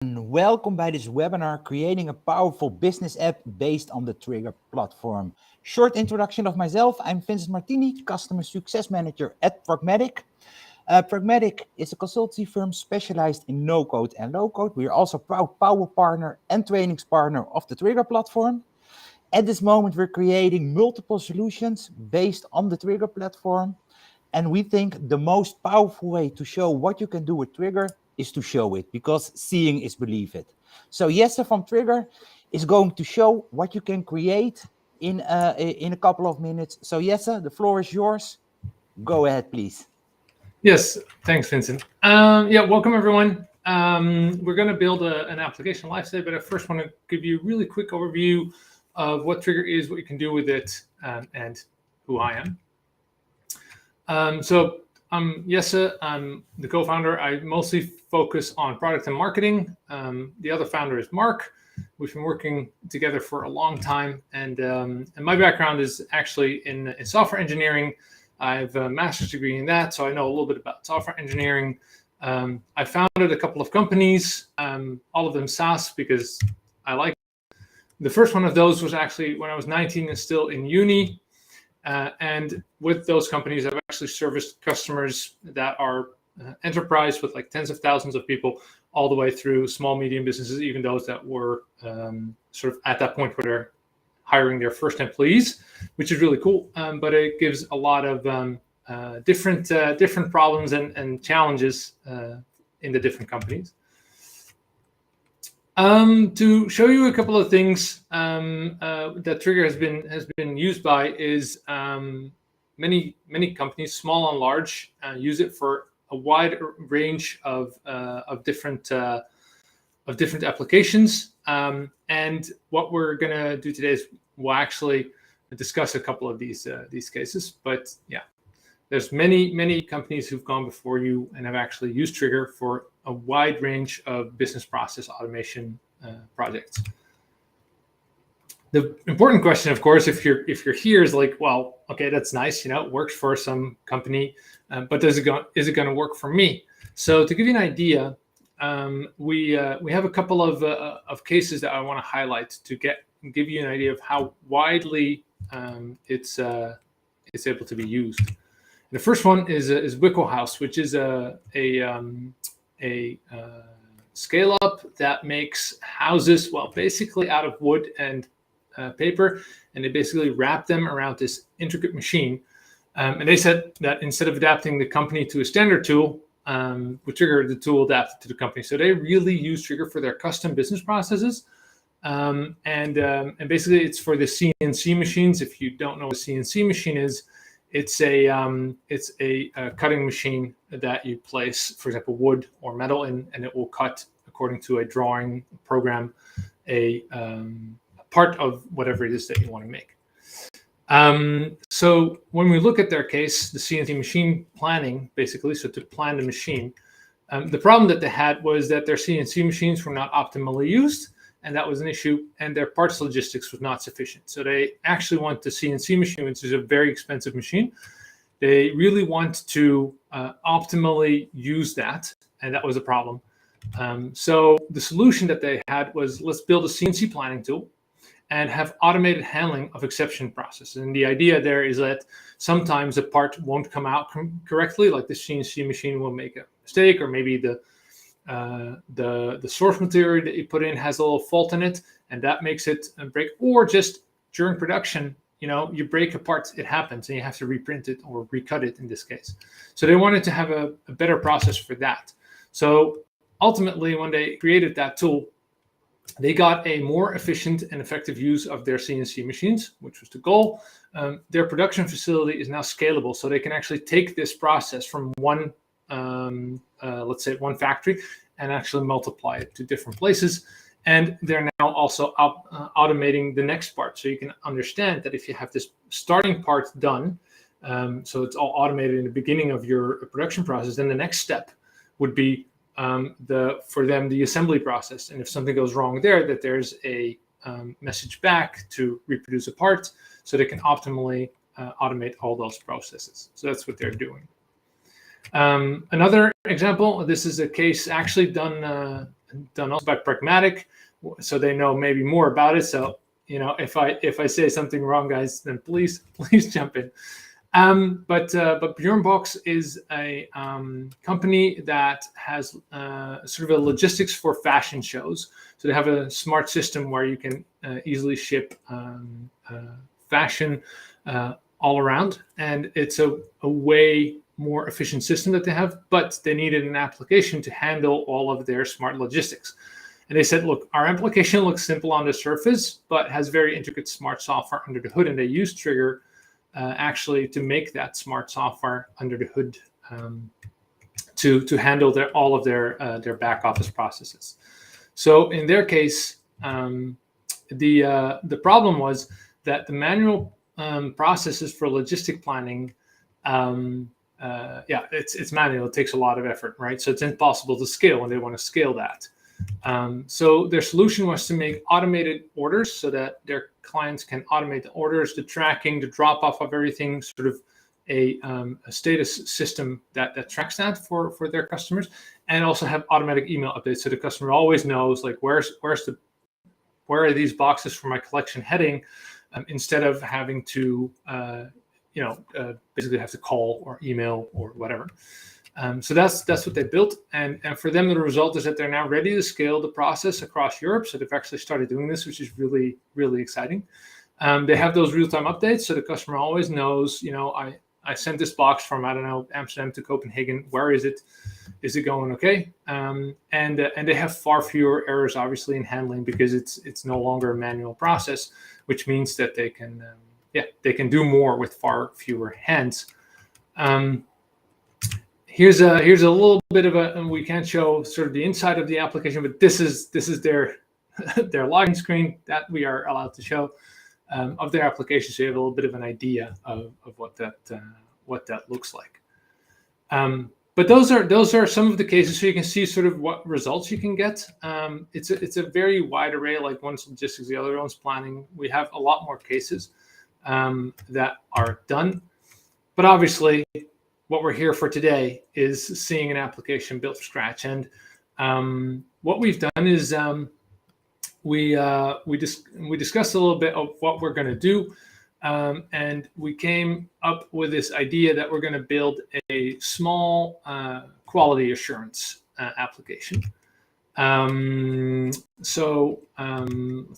Welcome by this webinar, Creating a Powerful Business App Based on the Trigger Platform. Short introduction of myself. I'm Vincent Martini, Customer Success Manager at PragmatiQ. PragmatiQ is a consultancy firm specialized in no-code and low-code. We are also a proud power partner and trainings partner of the Trigger Platform. At this moment, we're creating multiple solutions based on the Trigger Platform. And we think the most powerful way to show what you can do with Trigger is to show it, because seeing is believe it. So Jesse from Trigger is going to show what you can create in a couple of minutes. So Jesse, the floor is yours. Go ahead, please. Yes, thanks, Vincent. Welcome everyone. We're going to build an application live today, but I first want to give you a really quick overview of what Trigger is, what you can do with it, and who I am. So I'm Jesse, I'm the co-founder. I mostly focus on product and marketing. The other founder is Mark. We've been working together for a long time, and my background is actually in software engineering. I have a master's degree in that, so I know a little bit about software engineering. I founded a couple of companies, all of them SaaS, because I like it. The first one of those was actually when I was 19 and still in uni. And with those companies, I've actually serviced customers that are enterprise with like tens of thousands of people, all the way through small, medium businesses, even those that were sort of at that point where they're hiring their first employees, which is really cool. But it gives a lot of different problems and challenges in the different companies. To show you a couple of things that Trigger has been used by is many companies, small and large, use it for a wide range of different applications. And what we're gonna do today is we'll actually discuss a couple of these cases. But yeah, there's many companies who've gone before you and have actually used Trigger for a wide range of business process automation projects. The important question, of course, if you're here, is like, well, okay, that's nice, it works for some company, but is it going to work for me? So to give you an idea, we have a couple of cases that I want to highlight to give you an idea of how widely it's able to be used. And the first one is Wickle House, which is a scale up that makes houses, well, basically out of wood and paper, and they basically wrap them around this intricate machine. And they said that instead of adapting the company to a standard tool, with Trigger, the tool adapted to the company. So they really use Trigger for their custom business processes. And basically it's for the CNC machines. If you don't know what a CNC machine is, it's a cutting machine that you place, for example, wood or metal in, and it will cut according to a drawing program, a part of whatever it is that you want to make. So when we look at their case, the Cnt Machine Planning, basically, so to plan the machine, the problem that they had was that their CNC machines were not optimally used, and that was an issue, and their parts logistics was not sufficient. So they actually want the CNC machine, which is a very expensive machine. They really want to optimally use that, and that was a problem. So the solution that they had was, let's build a CNC planning tool and have automated handling of exception processes. And the idea there is that sometimes a part won't come out correctly, like the CNC machine will make a mistake, or maybe the source material that you put in has a little fault in it, and that makes it break. Or just during production, you break a part, it happens, and you have to reprint it or recut it in this case. So they wanted to have a better process for that. So ultimately, when they created that tool, they got a more efficient and effective use of their CNC machines, which was the goal. Their production facility is now scalable, so they can actually take this process from one, let's say one factory, and actually multiply it to different places. And they're now also automating the next part. So you can understand that if you have this starting part done, so it's all automated in the beginning of your production process, then the next step would be for them the assembly process. And if something goes wrong there, that there's a message back to reproduce a part, so they can optimally automate all those processes. So that's what they're doing. Another example, this is a case actually done done also by Pragmatic, so they know maybe more about it. So, you know, if I say something wrong, guys, then please jump in. But Bjornbox is a company that has sort of a logistics for fashion shows. So they have a smart system where you can easily ship fashion all around, and it's a way more efficient system that they have, but they needed an application to handle all of their smart logistics. And they said, look, our application looks simple on the surface, but has very intricate smart software under the hood, and they use Trigger actually to make that smart software under the hood to handle all of their back office processes. So in their case, the problem was that the manual processes for logistic planning, it's manual. It takes a lot of effort, right? So it's impossible to scale, and they want to scale that. So their solution was to make automated orders so that their clients can automate the orders, the tracking, the drop off of everything, sort of a status system that tracks that for their customers, and also have automatic email updates so the customer always knows, like, where are these boxes for my collection heading, instead of having to basically have to call or email or whatever. So that's what they built, and for them the result is that they're now ready to scale the process across Europe. So they've actually started doing this, which is really, really exciting. They have those real-time updates, so the customer always knows, you know, I sent this box from, I don't know, Amsterdam to Copenhagen. Where is it? Is it going okay? And they have far fewer errors, obviously, in handling, because it's no longer a manual process, which means that they can do more with far fewer hands. Here's a little bit of we can't show sort of the inside of the application, but this is their their login screen that we are allowed to show of their application, so you have a little bit of an idea of what that looks like. But those are some of the cases, so you can see sort of what results you can get. It's a very wide array. Like, one's logistics, the other one's planning. We have a lot more cases that are done, but obviously, what we're here for today is seeing an application built from scratch. And what we've done is we discussed a little bit of what we're going to do, and we came up with this idea that we're going to build a small quality assurance application. Let's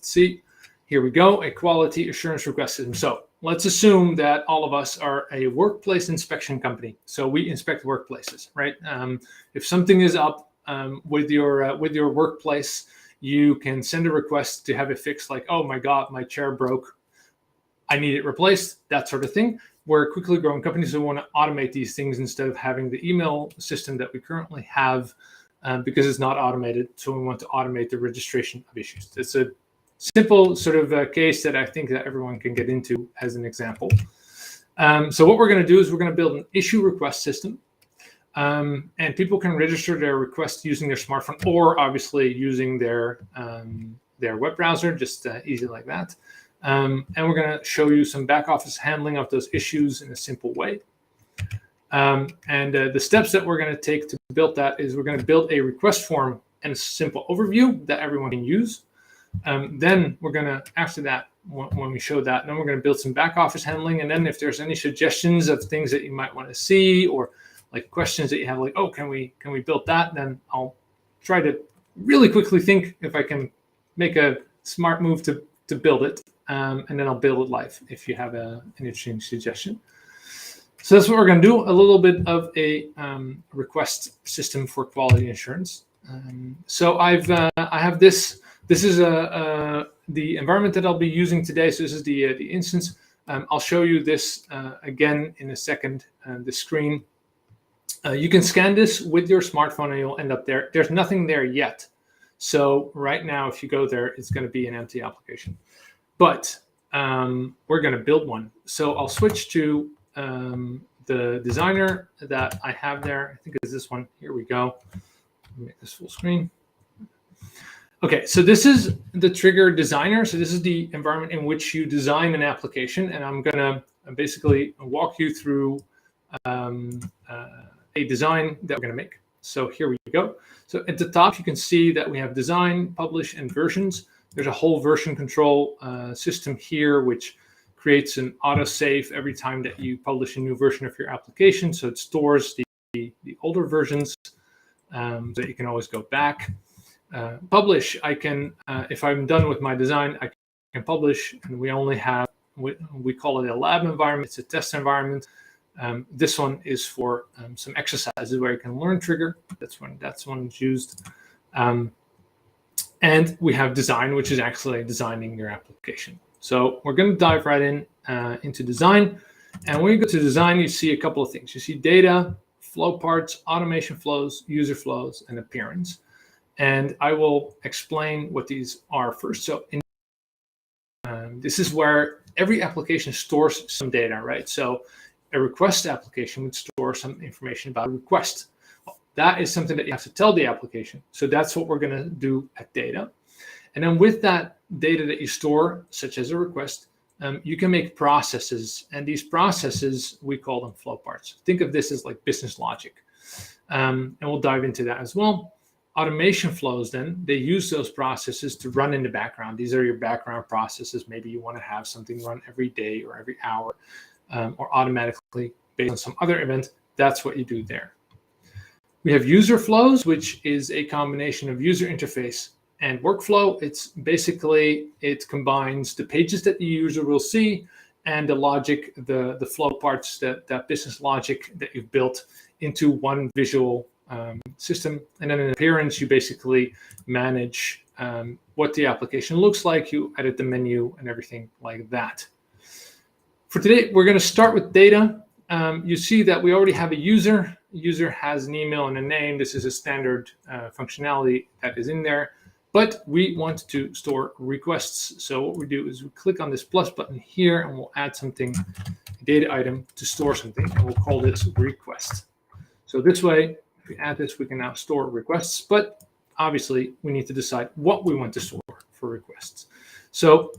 see. Here we go, a quality assurance request system. So let's assume that all of us are a workplace inspection company. So we inspect workplaces, right? If something is up with your workplace, you can send a request to have it fixed, like, oh my God, my chair broke, I need it replaced, that sort of thing. We're a quickly growing company, so we want to automate these things instead of having the email system that we currently have, because it's not automated. So we want to automate the registration of issues. It's a simple sort of case that I think that everyone can get into as an example. So what we're going to do is we're going to build an issue request system, and people can register their request using their smartphone, or obviously using their web browser, just easy like that. And we're going to show you some back office handling of those issues in a simple way. The steps that we're going to take to build that is we're going to build a request form and a simple overview that everyone can use. Then we're going to, after that, when we show that, then we're going to build some back office handling. And then if there's any suggestions of things that you might want to see, or like questions that you have, like, oh, can we build that? Then I'll try to really quickly think if I can make a smart move to build it. And then I'll build it live if you have an interesting suggestion. So that's what we're going to do, a little bit of a request system for quality assurance. So I have this. This is the environment that I'll be using today. So this is the instance. I'll show you this again in a second. The screen. You can scan this with your smartphone, and you'll end up there. There's nothing there yet. So right now, if you go there, it's going to be an empty application. But we're going to build one. So I'll switch to the designer that I have there. I think it's this one. Here we go. Make this full screen. Okay, so this is the Trigger designer. So this is the environment in which you design an application, and I'm going to basically walk you through a design that we're going to make. So here we go. So at the top, you can see that we have design, publish, and versions. There's a whole version control system here, which creates an autosave every time that you publish a new version of your application. So it stores the older versions so that you can always go back. Publish, I can, if I'm done with my design, I can publish, and we only have, we call it a lab environment. It's a test environment. This one is for some exercises where you can learn trigger. That's when it's used. And we have design, which is actually designing your application. So we're going to dive right into design. And when you go to design, you see a couple of things. You see data, flow parts, automation flows, user flows, and appearance. And I will explain what these are first. So this is where every application stores some data, right? So a request application would store some information about a request. Well, that is something that you have to tell the application. So that's what we're going to do at data. And then with that data that you store, such as a request, you can make processes. And these processes, we call them flow parts. Think of this as like business logic. And we'll dive into that as well. Automation flows, then, they use those processes to run in the background. These are your background processes. Maybe you want to have something run every day or every hour. Or automatically based on some other event. That's what you do there. We have user flows, which is a combination of user interface and workflow. It's basically, it combines the pages that the user will see and the logic, the flow parts, that business logic that you've built into one visual system. And then in appearance, you basically manage what the application looks like. You edit the menu and everything like that. For today, we're going to start with data. You see that we already have a user. User has an email and a name. This is a standard functionality that is in there. But we want to store requests. So what we do is we click on this plus button here, and we'll add something, a data item, to store something. And we'll call this request. So this way, if we add this, we can now store requests. But obviously, we need to decide what we want to store for requests. So,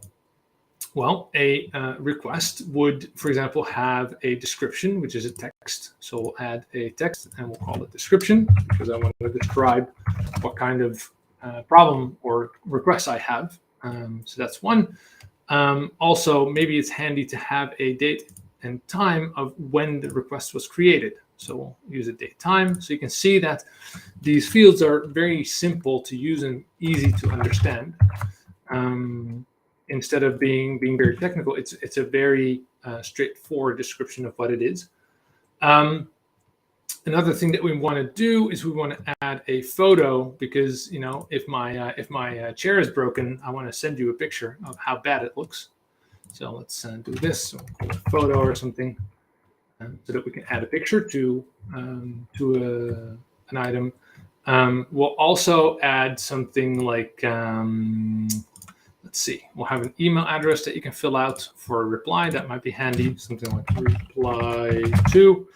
well, a request would, for example, have a description, which is a text. So we'll add a text and we'll call it description because I want to describe what kind of problem or request I have. So that's one. Also, maybe it's handy to have a date and time of when the request was created. So we'll use a date time. So you can see that these fields are very simple to use and easy to understand. Instead of being very technical, it's a very straightforward description of what it is. Another thing that we want to do is we want to add a photo because, you know, if my chair is broken, I want to send you a picture of how bad it looks. So let's do this. So we'll call it a photo or something, so that we can add a picture to an item. We'll also add something like let's see, we'll have an email address that you can fill out for a reply. That might be handy, something like reply to.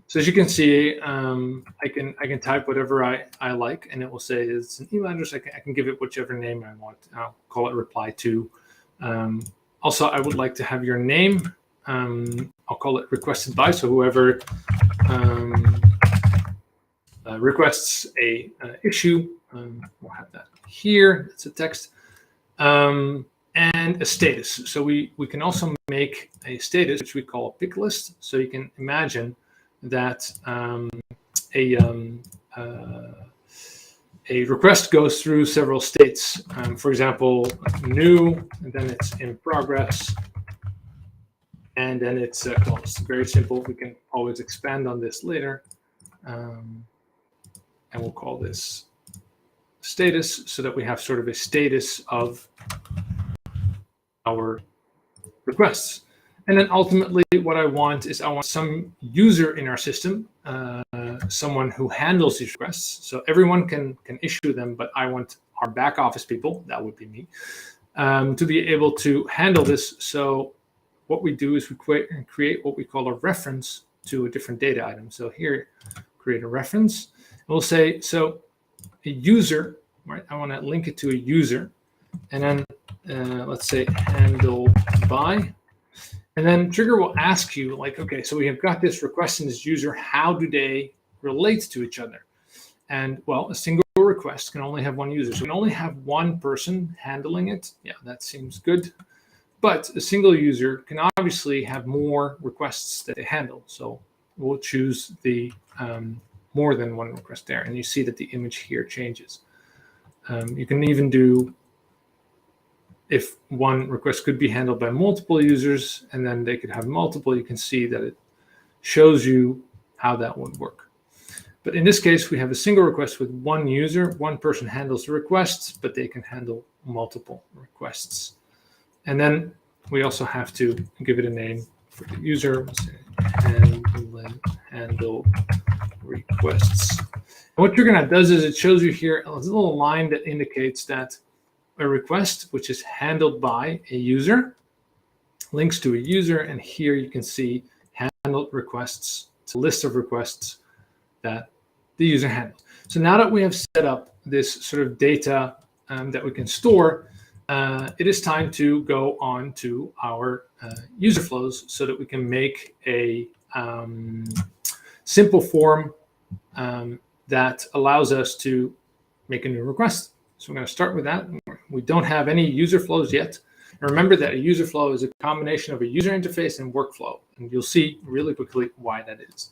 So as you can see, I can type whatever I like, and it will say it's an email address. I can give it whichever name I want. I'll call it reply to. Also, I would like to have your name. I'll call it requested by. So whoever requests a issue, we'll have that here. It's a text. And a status. So we can also make a status, which we call a pick list. So you can imagine that a request goes through several states. For example, new, and then it's in progress, and then it's closed. Very simple. We can always expand on this later, and we'll call this status so that we have sort of a status of our requests. And then ultimately what I want is I want some user in our system, someone who handles these requests. So everyone can issue them, but I want our back office people, that would be me, to be able to handle this. So what we do is we create what we call a reference to a different data item. So here, create a reference. And we'll say, so a user, right? I want to link it to a user. And then let's say handled by. And then Trigger will ask you, like, okay, so we have got this request and this user. How do they relate to each other? And well, a single request can only have one user. So we can only have one person handling it. Yeah, that seems good. But a single user can obviously have more requests that they handle. So we'll choose the more than one request there. And you see that the image here changes. You can even do if one request could be handled by multiple users and then they could have multiple, you can see that it shows you how that would work. But in this case, we have a single request with one user. One person handles the requests, but they can handle multiple requests. And then we also have to give it a name for the user, handle requests. And what Trigger does is it shows you here a little line that indicates that a request, which is handled by a user, links to a user. And here you can see handled requests. It's a list of requests that the user handles. So now that we have set up this sort of data that we can store, it is time to go on to our user flows so that we can make a simple form that allows us to make a new request. So we're going to start with that. We don't have any user flows yet. And remember that a user flow is a combination of a user interface and workflow. And you'll see really quickly why that is.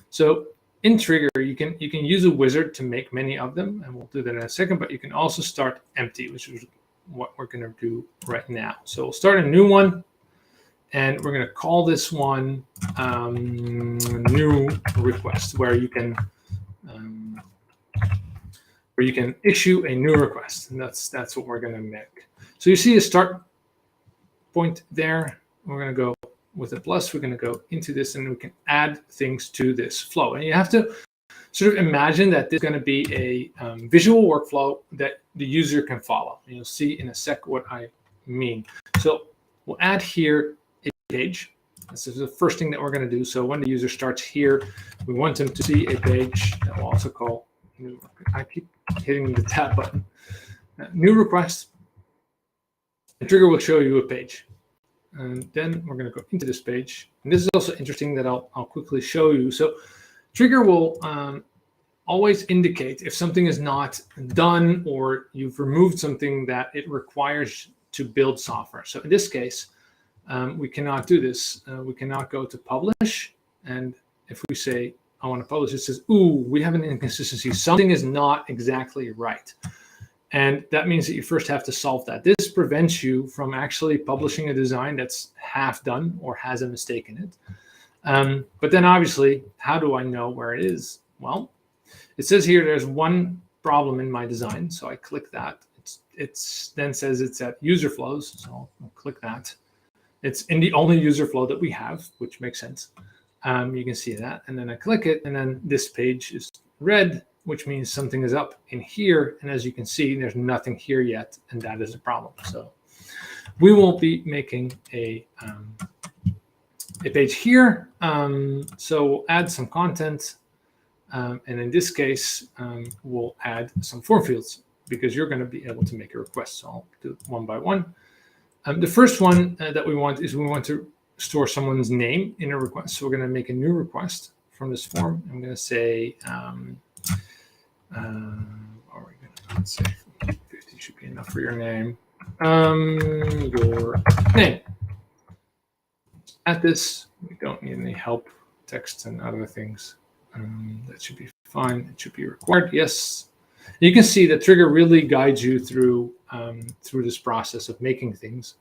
So in Trigger, you can use a wizard to make many of them, and we'll do that in a second, but you can also start empty, which is what we're going to do right now. So we'll start a new one, and we're going to call this one new request, where you can issue a new request, and that's what we're going to make. So you see a start point there. We're going to go with a plus. We're going to go into this, and we can add things to this flow. And you have to sort of imagine that this is going to be a visual workflow that the user can follow. And you'll see in a sec what I mean. So we'll add here a page. This is the first thing that we're going to do. So when the user starts here, we want them to see a page that we'll also call new. I keep hitting the tab button. New request. And Trigger will show you a page. And then we're going to go into this page. And this is also interesting that I'll quickly show you. So Trigger will always indicate if something is not done or you've removed something that it requires to build software. So in this case, we cannot do this. We cannot go to publish. And if we say, I want to publish, it says, ooh, we have an inconsistency. Something is not exactly right. And that means that you first have to solve that. This prevents you from actually publishing a design that's half done or has a mistake in it. But then obviously, how do I know where it is? Well, it says here there's one problem in my design. So I click that. It then says it's at user flows. So I'll click that. It's in the only user flow that we have, which makes sense. You can see that. And then I click it, and then this page is red, which means something is up in here. And as you can see, there's nothing here yet, and that is a problem. So we will be making a page here. So we'll add some content. And in this case, we'll add some form fields because you're going to be able to make a request. So I'll do it one by one. The first one that we want is we want to store someone's name in a request. So we're going to make a new request from this form. I'm going to say, let's say 50 should be enough for your name. Your name. At this, we don't need any help, text and other things. That should be fine. It should be required. Yes. You can see that Trigger really guides you through this process of making things.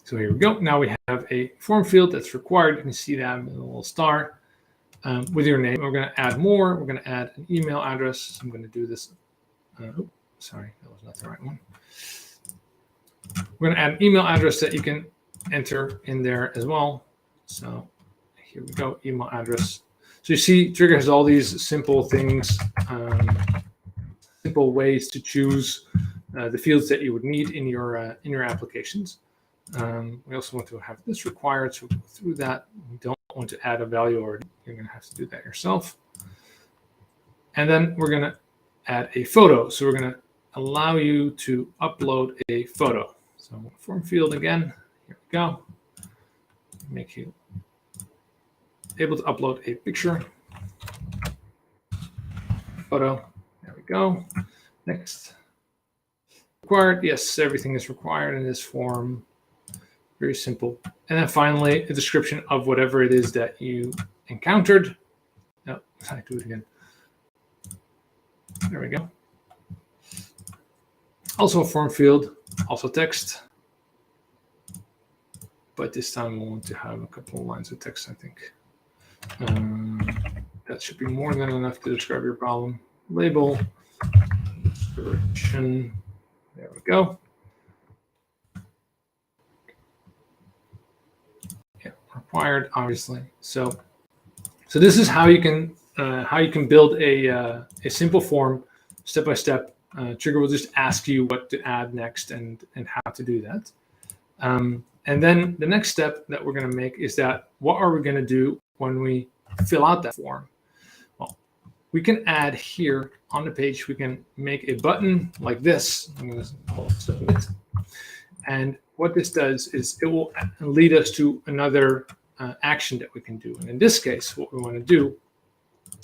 So here we go. Now we have a form field that's required. You can see that with a little star with your name. We're going to add more. We're going to add an email address. So I'm going to do this. Sorry, that was not the right one. We're going to add an email address that you can enter in there as well. So here we go, email address. So you see, Trigger has all these simple things, simple ways to choose the fields that you would need in your applications. We also want to have this required, so we'll go through that. We don't want to add a value already. You're going to have to do that yourself. And then we're going to add a photo. So we're going to allow you to upload a photo. So form field again. Here we go. Make you able to upload a picture. photo. There we go. Next. Required. Yes, everything is required in this form. Very simple. And then finally, a description of whatever it is that you encountered. No, I do it again. There we go. Also a form field, also text. But this time we want to have a couple of lines of text, I think. That should be more than enough to describe your problem. Label, description. There we go. Yeah, required, obviously. So this is how you can build a simple form, step by step. Trigger will just ask you what to add next and how to do that. And then the next step that we're going to make is that what are we going to do when we fill out that form? Well, we can add here on the page, we can make a button like this. I'm going to call it submit. And what this does is it will lead us to another action that we can do. And in this case, what we want to do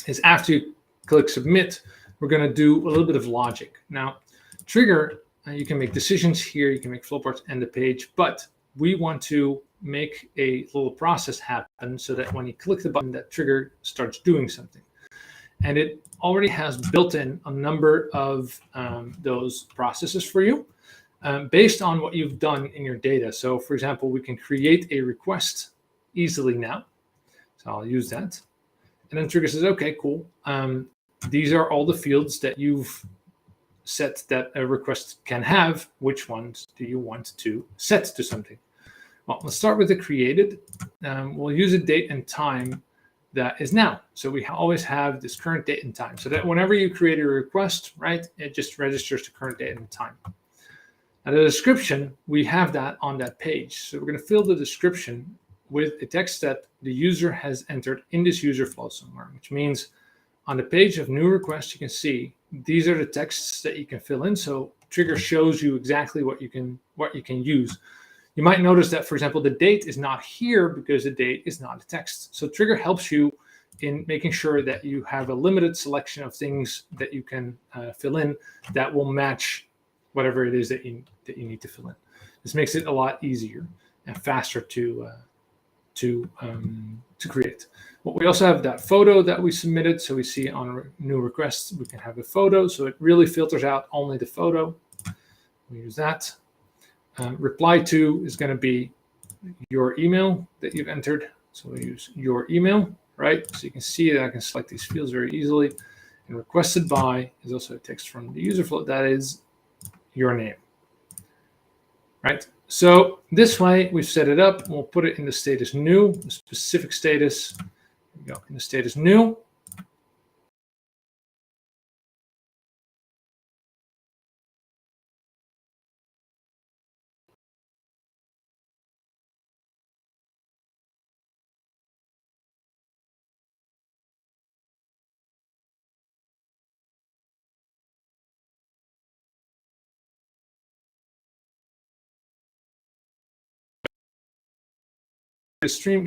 is after you click submit, we're going to do a little bit of logic. Now, Trigger, you can make decisions here, you can make flowcharts and the page, but we want to make a little process happen so that when you click the button, that Trigger starts doing something. And it already has built in a number of those processes for you based on what you've done in your data. So for example, we can create a request easily now. So I'll use that. And then Trigger says, okay, cool. These are all the fields that you've set that a request can have. Which ones do you want to set to something? Well, let's start with the created. We'll use a date and time that is now. So we always have this current date and time so that whenever you create a request, right, it just registers the current date and time. Now the description, we have that on that page. So we're going to fill the description with a text that the user has entered in this user flow somewhere, which means on the page of new requests, you can see these are the texts that you can fill in. So Trigger shows you exactly what you can use. You might notice that, for example, the date is not here because the date is not a text. So Trigger helps you in making sure that you have a limited selection of things that you can fill in that will match whatever it is that you need to fill in. This makes it a lot easier and faster to create. Well, we also have that photo that we submitted. So we see on new requests, we can have a photo. So it really filters out only the photo. We use that. Reply to is going to be your email that you've entered. So we use your email, right? So you can see that I can select these fields very easily. And requested by is also a text from the user flow. That is your name, right? So this way we've set it up. We'll put it in the status new, the specific status. Here we go, in the status new. The stream.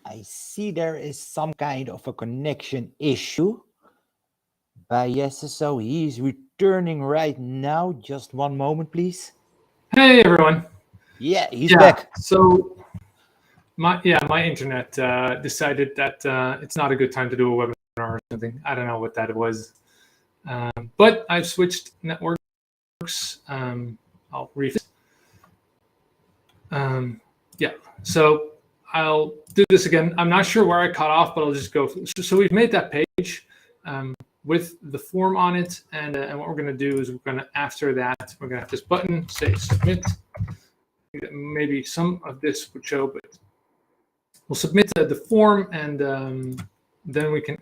I see there is some kind of a connection issue. Yes, so he's returning right now. Just one moment, please. Hey, everyone. Yeah, he's back. So my internet decided that it's not a good time to do a webinar or something. I don't know what that was. But I've switched networks. I'll refresh. Yeah, so I'll do this again. I'm not sure where I cut off, but I'll just go. So we've made that page with the form on it, and what we're going to do is we're going to, after that, we're going to have this button say submit. Maybe some of this would show, but we'll submit the form, and then we can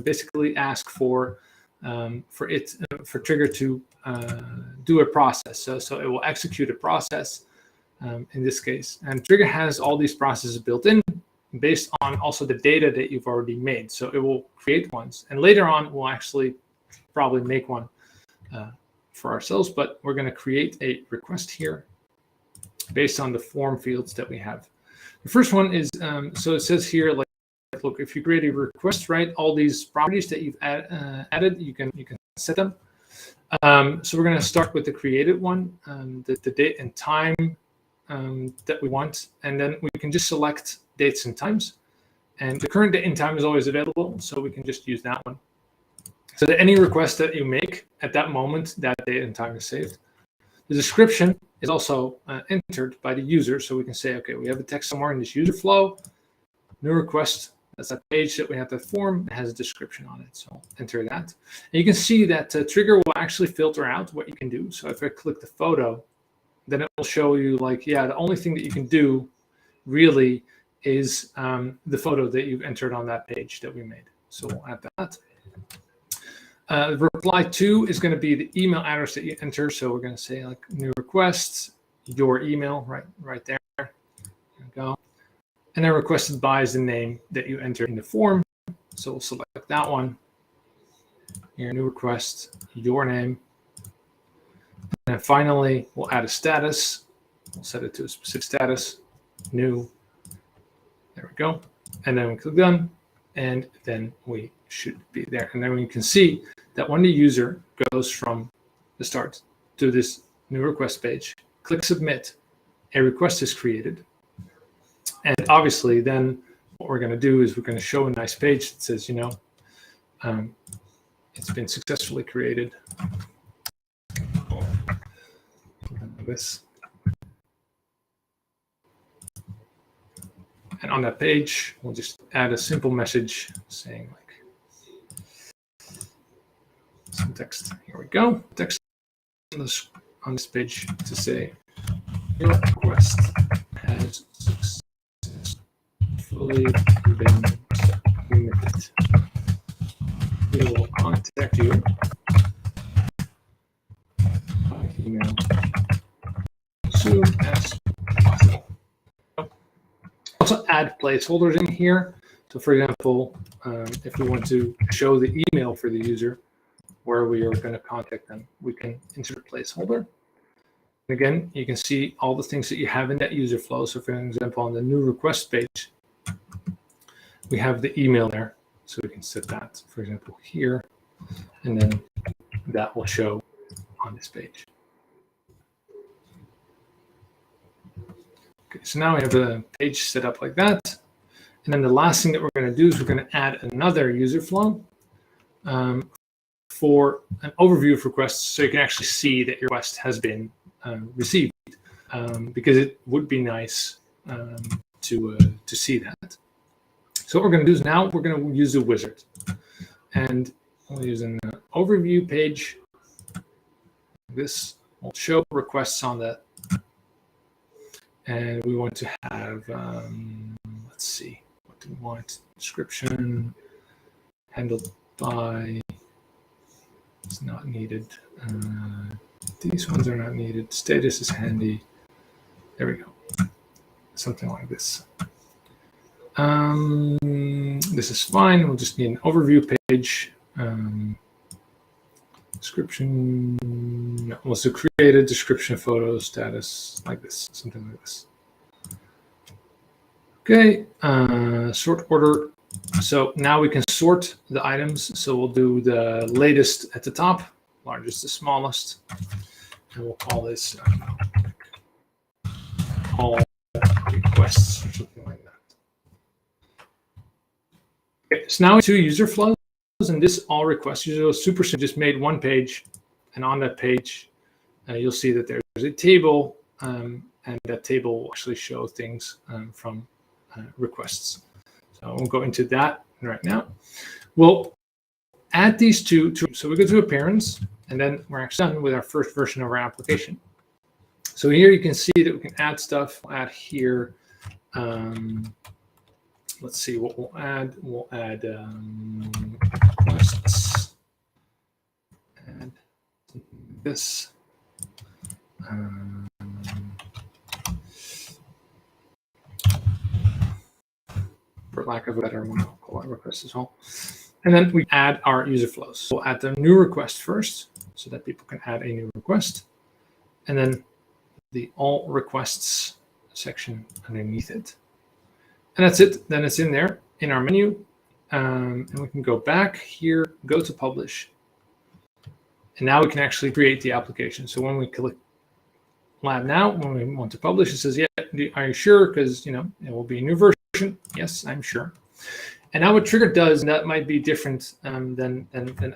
basically ask for Trigger to do a process. So it will execute a process in this case, and Trigger has all these processes built in based on also the data that you've already made. So it will create ones, and later on we'll actually probably make one for ourselves, but we're going to create a request here based on the form fields that we have. The first one is, so it says here, like, look, if you create a request, right, all these properties that you've added, you can set them. So we're going to start with the created one, the date and time that we want, and then we can just select dates and times. And the current date and time is always available, so we can just use that one. So that any request that you make at that moment, that date and time is saved. The description is also entered by the user, so we can say, okay, we have a text somewhere in this user flow, new request. That's that page that we have that form. It has a description on it, so enter that. And you can see that Trigger will actually filter out what you can do. So if I click the photo, then it will show you, like, yeah, the only thing that you can do really is the photo that you've entered on that page that we made. So we'll add that. Reply to is going to be the email address that you enter. So we're going to say, like, new request, your email, right there. There we go. And then requested by is the name that you enter in the form. So we'll select that one. Here, new request, your name. And then finally, we'll add a status. We'll set it to a specific status, new. There we go. And then we click done, and then we should be there. And then we can see that when the user goes from the start to this new request page, click submit, a request is created. And obviously then what we're going to do is we're going to show a nice page that says, you know, it's been successfully created. This. And on that page, we'll just add a simple message saying, like, some text. Here we go. Text on this page to say, your request has successfully been submitted. We will contact you by email as soon as possible. Also add placeholders in here. So for example, if we want to show the email for the user where we are going to contact them, we can insert a placeholder. And again, you can see all the things that you have in that user flow. So for example, on the new request page, we have the email there. So we can set that, for example, here, and then that will show on this page. Okay, so now we have a page set up like that. And then the last thing that we're going to do is we're going to add another user flow for an overview of requests, so you can actually see that your request has been received, because it would be nice to see that. So what we're going to do is now we're going to use a wizard, and we'll use an overview page. This will show requests on that. And we want to have, let's see, what do we want? Description, handled by, it's not needed. These ones are not needed. Status is handy. There we go. Something like this. This is fine. We'll just need an overview page. Description, no, was to create a description, photo, status, like this, something like this. Okay, sort order. So now we can sort the items. So we'll do the latest at the top, largest to smallest, and we'll call this all requests or something like that. Okay, so now two user flows. And this all requests user super just made one page, and on that page you'll see that there's a table, and that table will actually show things from requests. So I won't go into that right now. We'll add these two. So we go to appearance, and then we're actually done with our first version of our application. So here you can see that we can add stuff. We'll add here. Let's see what we'll add. We'll add requests. Add this. For lack of a better one, I'll call it request as well. And then we add our user flows. So we'll add the new request first so that people can add a new request. And then the all requests section underneath it. And that's it. Then it's in there in our menu. And we can go back here, go to publish. And now we can actually create the application. So when we click Lab Now, when we want to publish, it says, yeah, are you sure? Because, you know, it will be a new version. Yes, I'm sure. And now what Trigger does, and that might be different than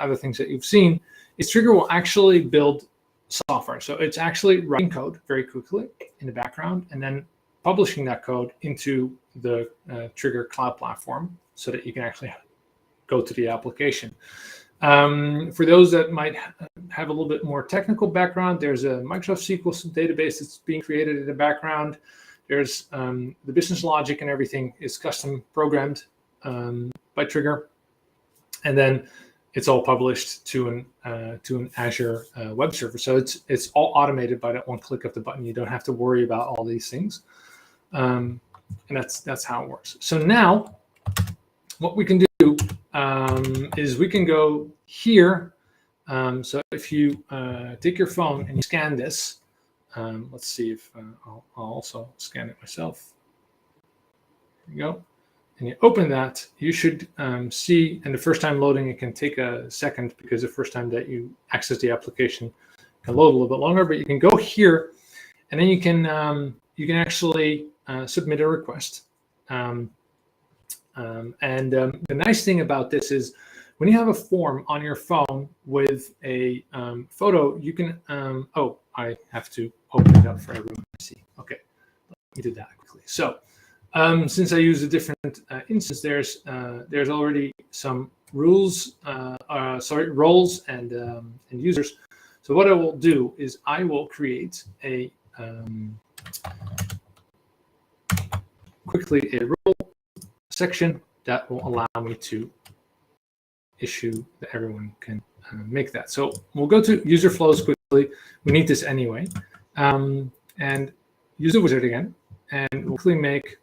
other things that you've seen, is Trigger will actually build software. So it's actually writing code very quickly in the background and then publishing that code into the Trigger cloud platform so that you can actually go to the application. For those that might have a little bit more technical background, there's a Microsoft SQL database that's being created in the background. There's the business logic and everything is custom programmed by Trigger, and then it's all published to an Azure web server. So it's all automated by that one click of the button. You don't have to worry about all these things, and that's how it works. So now, what we can do is we can go here. So if you take your phone and you scan this, let's see if I'll also scan it myself. There you go. And you open that, you should see, and the first time loading, it can take a second because the first time that you access the application can load a little bit longer, but you can go here and then you can actually submit a request. The nice thing about this is when you have a form on your phone with a photo, you can, oh, I have to open it up for everyone to see. Okay, let me do that quickly. So since I use a different instance, there's already some rules, roles and users. So what I will do is I will create a quickly a role section that will allow me to issue that everyone can make that. So we'll go to user flows quickly. We need this anyway, and use the wizard again, and we'll quickly make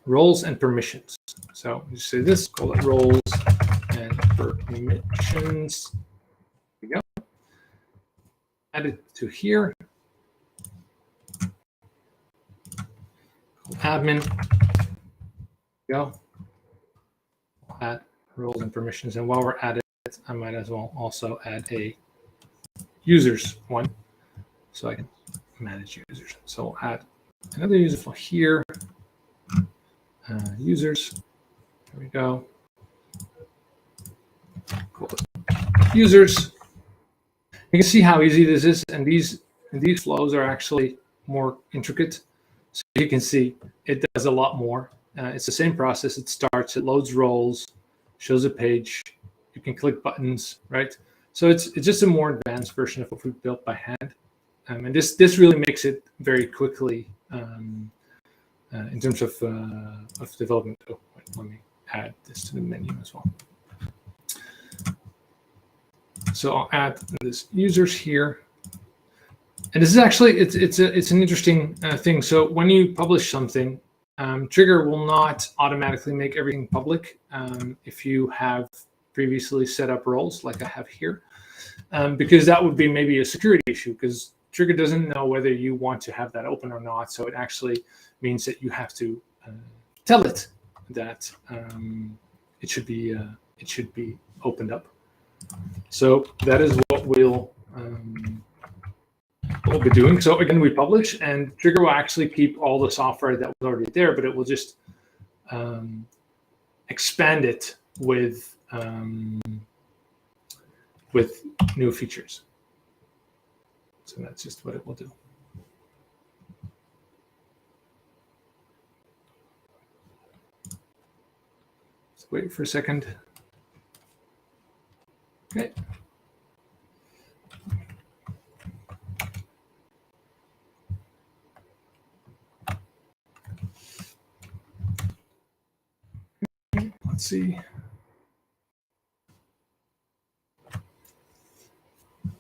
roles and permissions. So you say this, call it roles and permissions. There we go. Add it to here. Admin. There we go. Add roles and permissions. And while we're at it, I might as well also add a users one so I can manage users. So we'll add another user for here. Users. There we go. Cool. Users. You can see how easy this is, and these flows are actually more intricate. So you can see it does a lot more. It's the same process. It starts, it loads roles, shows a page. You can click buttons, right? So it's just a more advanced version of what we built by hand, and this really makes it very quickly. In terms of development. Oh, wait, let me add this to the menu as well. So I'll add this users here, and this is actually it's an interesting thing. So when you publish something, Trigger will not automatically make everything public if you have previously set up roles like I have here, because that would be maybe a security issue because Trigger doesn't know whether you want to have that open or not. So it actually means that you have to tell it that it should be opened up. So that is what we'll be doing. So again, we publish, and Trigger will actually keep all the software that was already there, but it will just expand it with new features. So that's just what it will do. wait for a second. Okay. Let's see.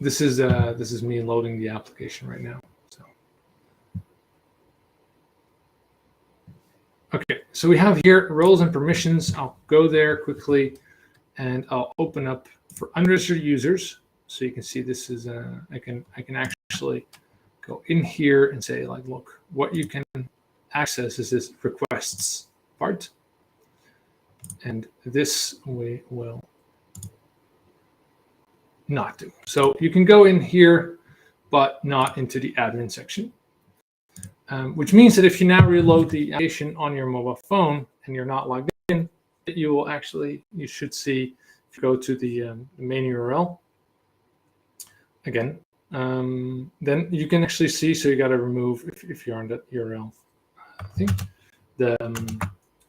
This is me loading the application right now. So. Okay, so we have here roles and permissions. I'll go there quickly, and I'll open up for unregistered users. So you can see this is I can actually go in here and say, like, look, what you can access is this requests part, and this we will not do. So you can go in here, but not into the admin section, which means that if you now reload the application on your mobile phone and you're not logged in, you should see, if you go to the main URL again, then you can actually see, so you got to remove, if you're on that URL thing, the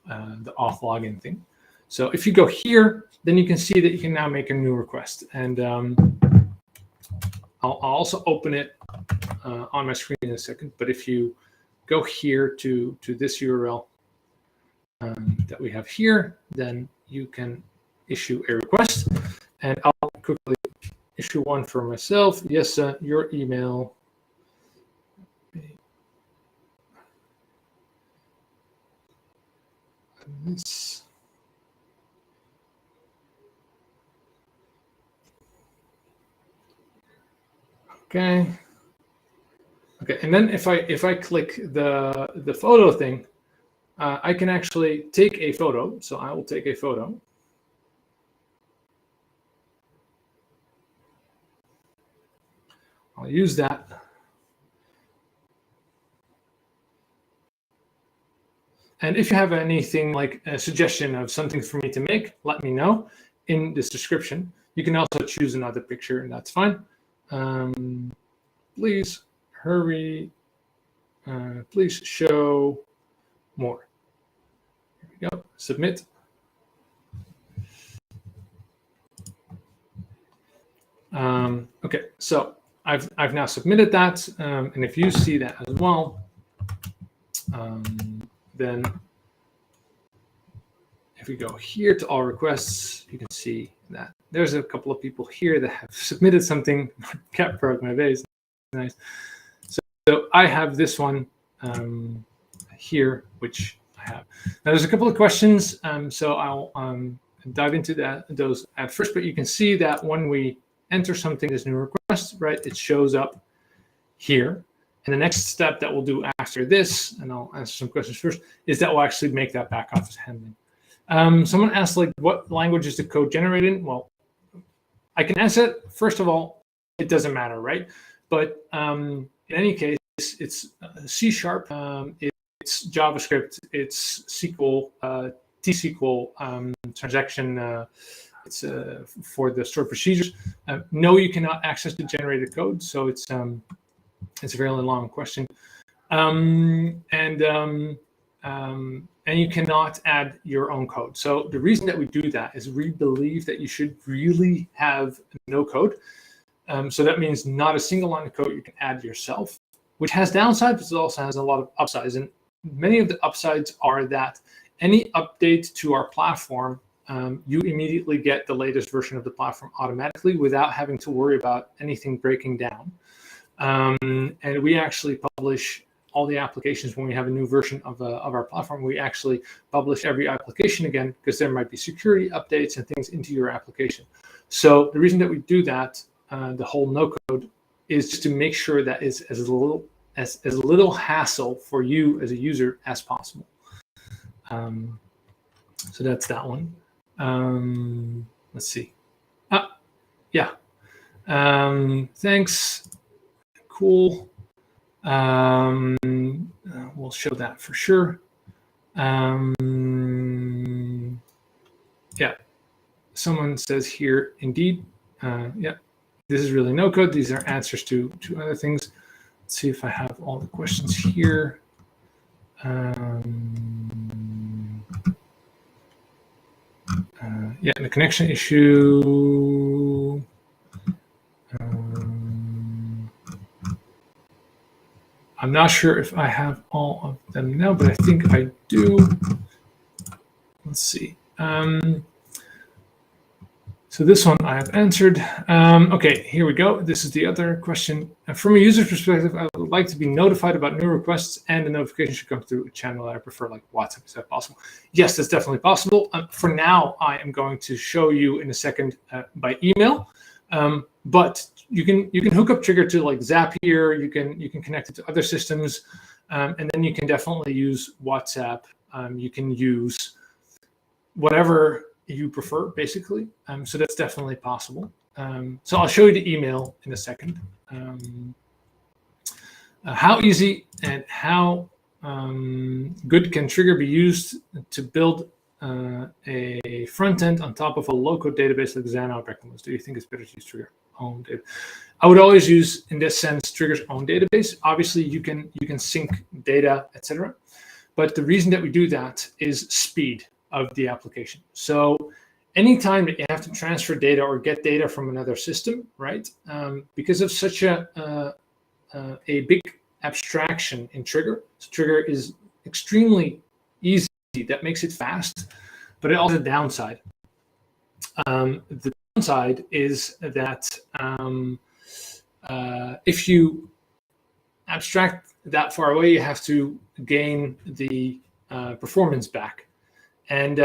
auth login thing. So if you go here, then you can see that you can now make a new request. And I'll also open it on my screen in a second. But if you go here to this URL that we have here, then you can issue a request. And I'll quickly issue one for myself. Yes, your email. This. Okay. Okay, and then if I click the photo thing, I can actually take a photo. So I will take a photo. I'll use that. And if you have anything like a suggestion of something for me to make, let me know in this description. You can also choose another picture, and that's fine. Please hurry. Please show more. Here we go. Submit. Okay, so I've now submitted that, and if you see that as well, then if we go here to all requests, you can see that there's a couple of people here that have submitted something. Cat broke my vase. Nice. So I have this one here, which I have. Now there's a couple of questions, so I'll dive into those at first. But you can see that when we enter something as new request, right, it shows up here. And the next step that we'll do after this, and I'll answer some questions first, is that we'll actually make that back office handling. Someone asked, like, what language is the code generated in? Well, I can answer it. First of all, it doesn't matter, right? But in any case, it's C#, it's JavaScript, it's SQL, T-SQL, transaction, it's for the stored procedures. No, you cannot access the generated code, so it's a fairly long question. And you cannot add your own code. So the reason that we do that is we believe that you should really have no code. So that means not a single line of code you can add yourself, which has downsides, but it also has a lot of upsides. And many of the upsides are that any update to our platform, you immediately get the latest version of the platform automatically without having to worry about anything breaking down. And we actually publish all the applications when we have a new version of our platform. We actually publish every application again because there might be security updates and things into your application. So the reason that we do that, the whole no code, is just to make sure that it's as little hassle for you as a user as possible. So that's that one. Let's see. Yeah. Thanks. Cool. We'll show that for sure. Yeah. Someone says here, indeed. Yeah. This is really no code. These are answers to other things. Let's see if I have all the questions here. Yeah, the connection issue. I'm not sure if I have all of them now, but I think I do. Let's see. So this one I have answered. Okay, here we go. This is the other question. From a user perspective, I would like to be notified about new requests, and the notification should come through a channel that I prefer, like WhatsApp. Is that possible? Yes, that's definitely possible. For now, I am going to show you in a second by email. But you can hook up Trigger to like Zapier. You can connect it to other systems, and then you can definitely use WhatsApp. You can use whatever you prefer, basically. So that's definitely possible. So I'll show you the email in a second. How easy and how good can Trigger be used to build a front end on top of a low-code database like Xana or Beckman? Do you think it's better to use Trigger own data? I would always use, in this sense, Trigger's own database. Obviously, you can sync data, etc. But the reason that we do that is speed of the application. So anytime that you have to transfer data or get data from another system, right? Because of such a big abstraction in Trigger, so Trigger is extremely easy. That makes it fast, but it also has a downside. The downside is that if you abstract that far away, you have to gain the performance back. And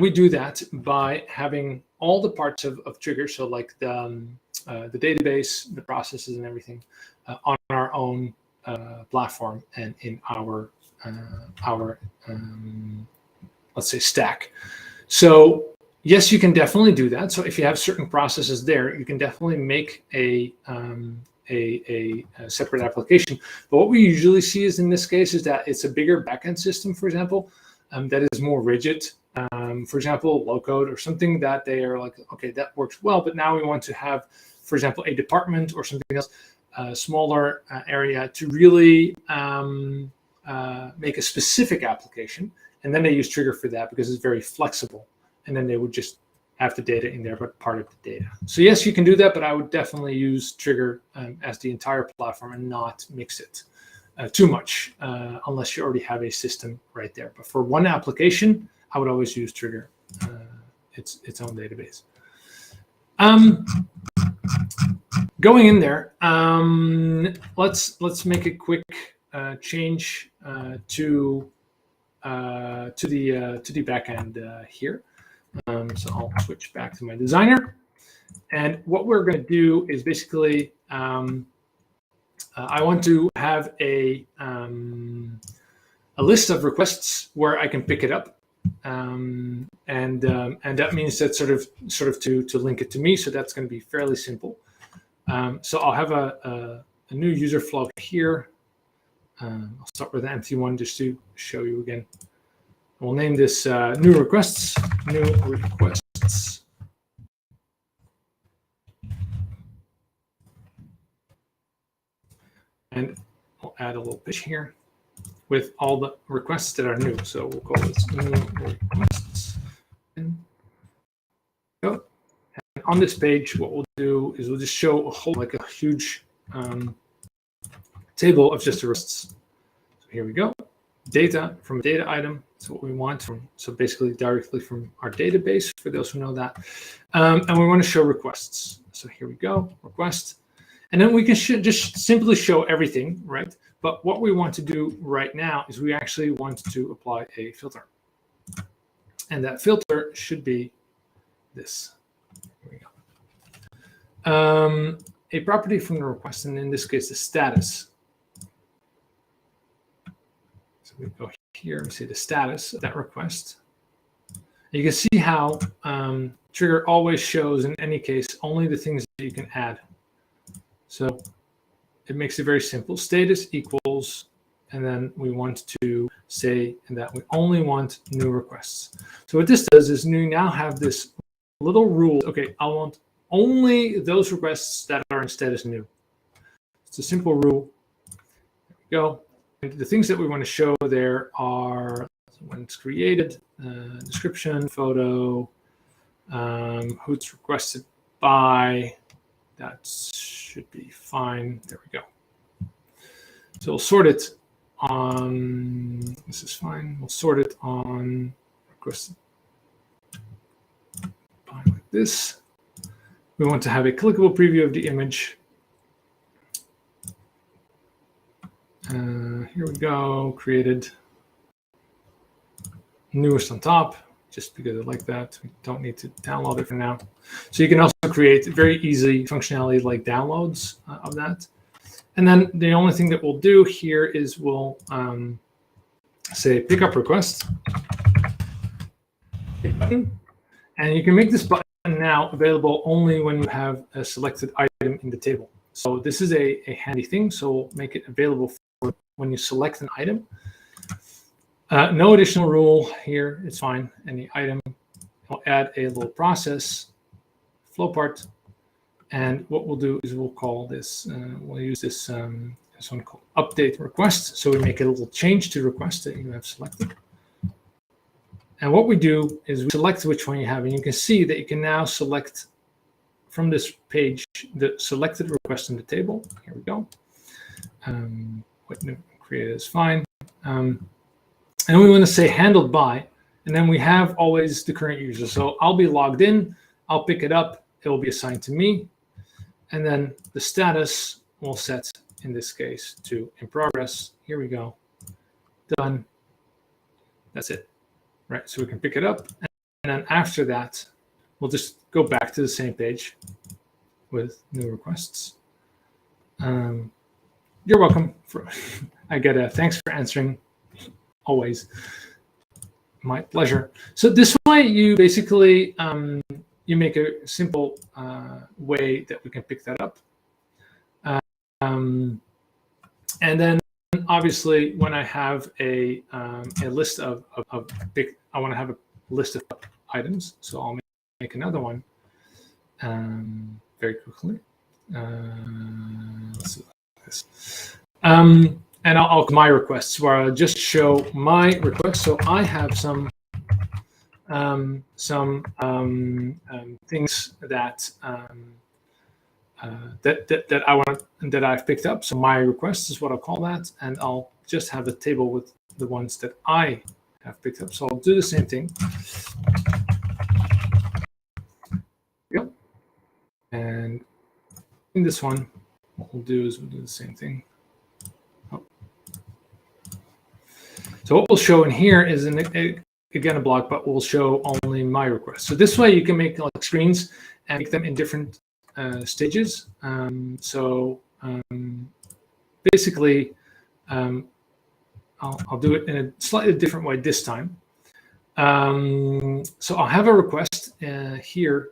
we do that by having all the parts of Trigger, so like the database, the processes, and everything on our own platform and in our let's say stack. So yes, you can definitely do that. So if you have certain processes there, you can definitely make a separate application. But what we usually see is in this case is that it's a bigger backend system, for example, that is more rigid. For example, low code or something that they are like, okay, that works well, but now we want to have, for example, a department or something else, a smaller area to really make a specific application. And then they use Trigger for that because it's very flexible. And then they would just have the data in there, but part of the data. So yes, you can do that, but I would definitely use Trigger as the entire platform and not mix it too much unless you already have a system right there. But for one application, I would always use Trigger, its own database. Going in there, let's make a quick change to the backend here. So I'll switch back to my designer, and what we're going to do is basically I want to have a list of requests where I can pick it up, and that means that sort of to link it to me. So that's going to be fairly simple. So I'll have a new user flow here. I'll start with an empty one just to show you again. We'll name this new requests. And we'll add a little page here with all the requests that are new. So we'll call this new requests. And on this page, what we'll do is we'll just show a whole, like a huge table of just the requests. So here we go. Data from a data item. That's what we want from. So basically directly from our database, for those who know that. And we want to show requests. So here we go, request. And then we can just simply show everything, right? But what we want to do right now is we actually want to apply a filter. And that filter should be this. Here we go. A property from the request, and in this case, the status. So we go here and see the status of that request. You can see how Trigger always shows, in any case, only the things that you can add. So it makes it very simple. Status equals, and then we want to say that we only want new requests. So what this does is we now have this little rule. Okay, I want only those requests that are in status new. It's a simple rule. There we go. And the things that we want to show there are when it's created, description, photo, who it's requested by. That should be fine. There we go. So we'll sort it on, this is fine. We'll sort it on requested by like this. We want to have a clickable preview of the image. Here we go, created. Newest on top, just because I like that. We don't need to download it for now. So you can also create very easy functionality like downloads of that. And then the only thing that we'll do here is we'll say pickup request. And you can make this button now available only when you have a selected item in the table. So this is a handy thing. So we'll make it available for when you select an item. No additional rule here. It's fine. Any item, I'll add a little process flow part. And what we'll do is we'll call this, we'll use this one called update request. So we make a little change to request that you have selected. And what we do is we select which one you have. And you can see that you can now select from this page the selected request in the table. Here we go. What created is fine. And we want to say handled by. And then we have always the current user. So I'll be logged in. I'll pick it up. It will be assigned to me. And then the status will set, in this case, to in progress. Here we go. Done. That's it. Right. So we can pick it up. And then after that, we'll just go back to the same page with new requests. You're welcome. I get a thanks for answering. Always. My pleasure. So this way you basically you make a simple way that we can pick that up. And then obviously when I have a list of I want to have a list of items. So I'll make another one very quickly. Let's do this. And I'll my requests where I'll just show my requests. So I have some things that that I want that I've picked up. So my requests is what I'll call that, and I'll just have a table with the ones that I have picked up. So I'll do the same thing. Yep. And in this one, what we'll do is we'll do the same thing. So what we'll show in here is again a block, but we'll show only my requests. So this way you can make like screens and make them in different stages. Basically, I'll do it in a slightly different way this time. So I'll have a request here,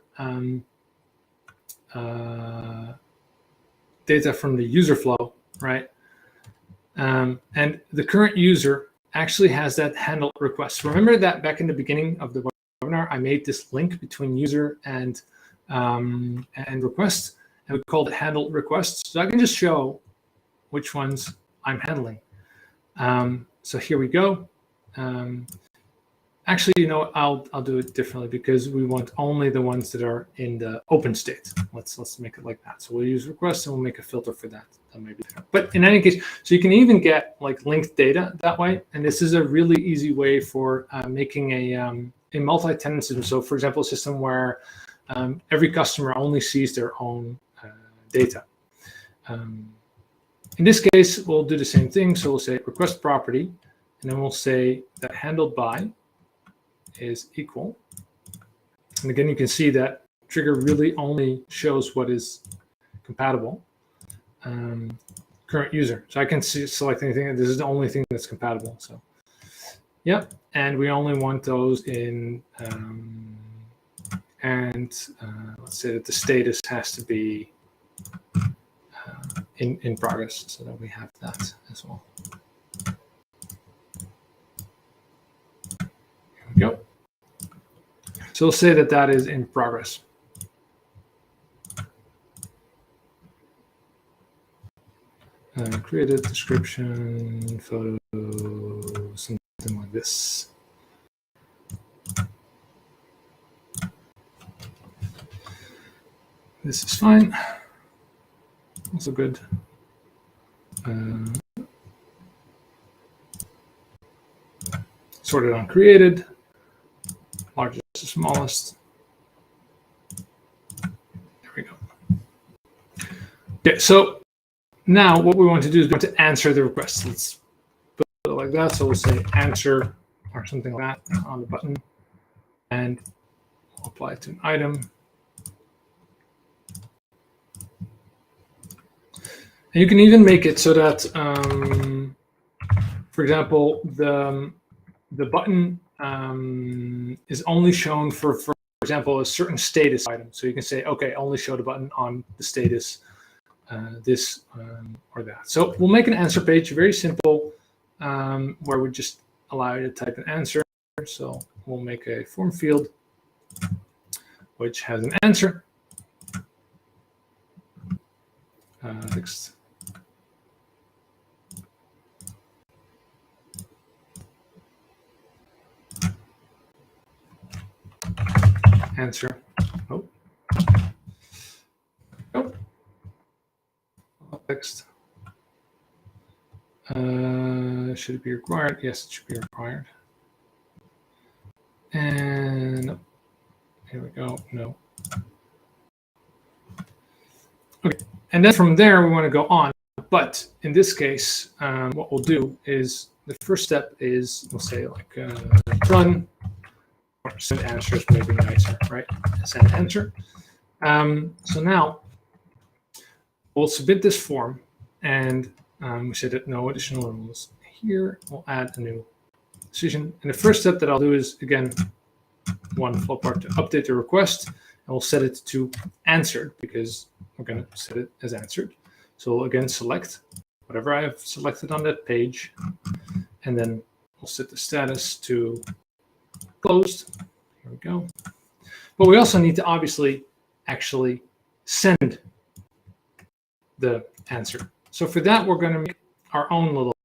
data from the user flow, right? And the current user actually has that handled request. Remember that back in the beginning of the webinar, I made this link between user and request, and we called it handled requests. So I can just show which ones I'm handling. So here we go. Actually, you know, I'll do it differently because we want only the ones that are in the open state. Let's make it like that. So we'll use requests and we'll make a filter for that. That may be different. But in any case, so you can even get like linked data that way. And this is a really easy way for making a multi-tenant system. So for example, a system where every customer only sees their own data. In this case, we'll do the same thing. So we'll say request property, and then we'll say that handled by is equal. And again, you can see that trigger really only shows what is compatible. Current user. So I can select anything. This is the only thing that's compatible. So, yep. And we only want those in, let's say that the status has to be in progress, so that we have that as well. Here we go. So we'll say that that is in progress. Create a description, photo, something like this. this is fine. Also good. Sorted on created, largest to smallest. There we go. Okay, so now what we want to do is we want to answer the request. Let's put it like that. So we'll say answer or something like that on the button, and we'll apply it to an item. And you can even make it so that, for example, the button is only shown for example, a certain status item. So you can say, okay, only show the button on the status this or that. So we'll make an answer page, very simple, where we just allow you to type an answer. So we'll make a form field which has an answer. Text. Answer. Oh. Oh. Text. Should it be required? Yes, it should be required. And here we go. No. Okay. And then from there, we want to go on. But in this case, what we'll do is the first step is we'll say like run. Or send answers maybe nicer, right? Send answer. So now we'll submit this form, and we said that no additional rules. Here we'll add a new decision. And the first step that I'll do is again one flow part to update the request, and we'll set it to answered because we're going to set it as answered. So we'll again select whatever I have selected on that page, and then we'll set the status to closed. Here we go. But we also need to obviously actually send the answer. So for that, we're going to make our own little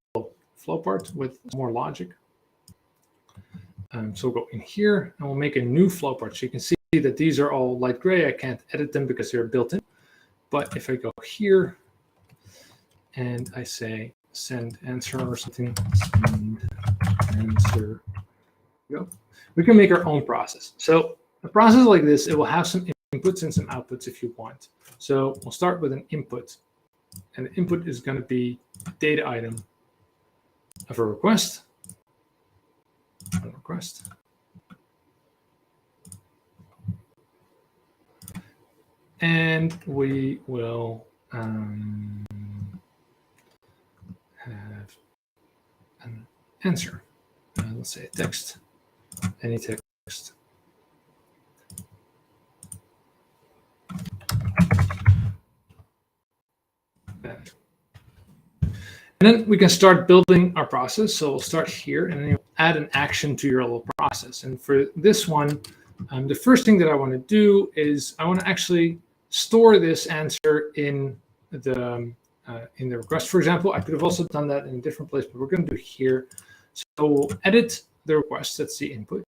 flow part with more logic. So we'll go in here and we'll make a new flow part. So you can see that these are all light gray. I can't edit them because they're built in. But if I go here and I say send answer or something, send answer, go. We can make our own process. So a process like this, it will have some inputs and some outputs if you want. So we'll start with an input. And the input is going to be a data item of a request. And we will have an answer. Let's say text. Any text. And then we can start building our process. So we'll start here and then you'll add an action to your little process. And for this one, the first thing that I want to do is I want to actually store this answer in the request. For example, I could have also done that in a different place, but we're going to do it here. So we'll edit the request. That's the input.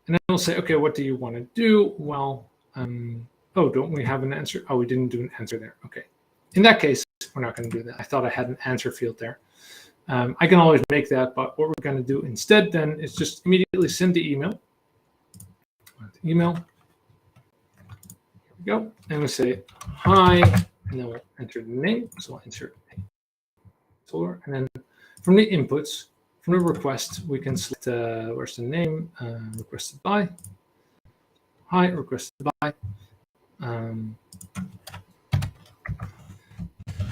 And then we'll say, okay, what do you want to do? Well, oh, don't we have an answer? Oh, we didn't do an answer there. Okay. In that case, we're not going to do that. I thought I had an answer field there. I can always make that, but what we're going to do instead then is just immediately send the email. Email. Here we go. And we say hi, and then we'll enter the name. So we'll insert solar. And then from the inputs, from the request, we can select where's the name requested by. Hi, requested by.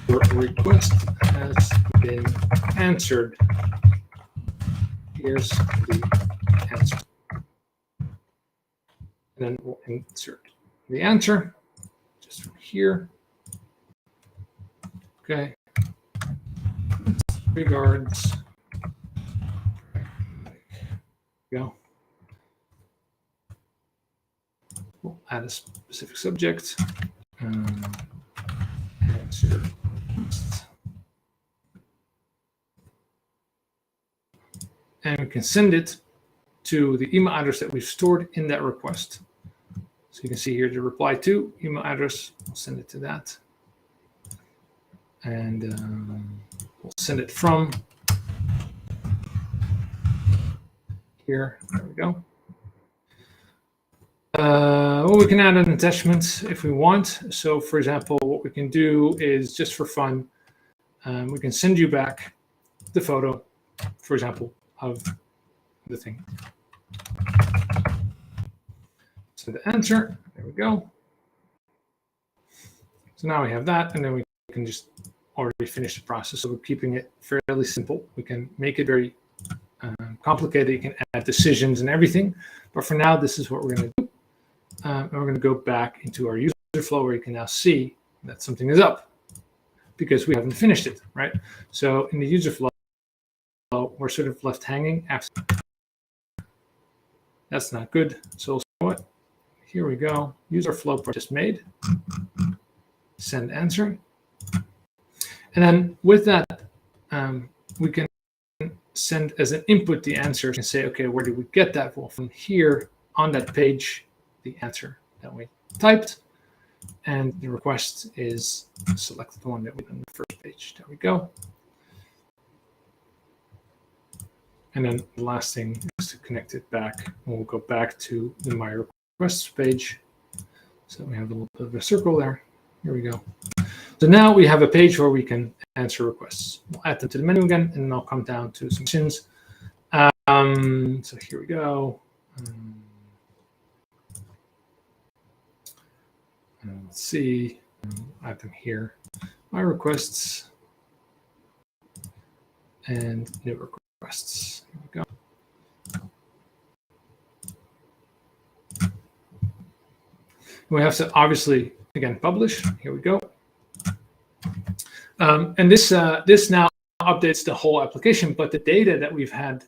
Your request has been answered. Here's the answer. And then we'll insert the answer just from here. Okay. Regards. Go. We'll add a specific subject. Answer. And we can send it to the email address that we've stored in that request. So you can see here the reply to email address. We'll send it to that. And we'll send it from here. There we go. Well, we can add an attachment if we want. So, for example, what we can do is just for fun, we can send you back the photo, for example, of the thing. So the answer, there we go. So now we have that, and then we can just already finish the process. So we're keeping it fairly simple. We can make it very complicated. You can add decisions and everything. But for now, this is what we're going to do. And we're going to go back into our user flow where you can now see that something is up because we haven't finished it, right? So in the user flow, we're sort of left hanging after. That's not good. So what? Here we go. User flow just made. Send answer. And then with that, we can send as an input the answer and say, okay, where did we get that? Well, from here on that page, the answer that we typed, and the request is select the one that we on the first page. There we go. And then the last thing is to connect it back. And we'll go back to the My Requests page. So we have a little bit of a circle there. Here we go. So now we have a page where we can answer requests. We'll add them to the menu again, and then I'll come down to some options. So here we go. Let's see. Add them here. My requests and new requests. Here we go. We have to obviously again publish. Here we go. And this now updates the whole application, but the data that we've had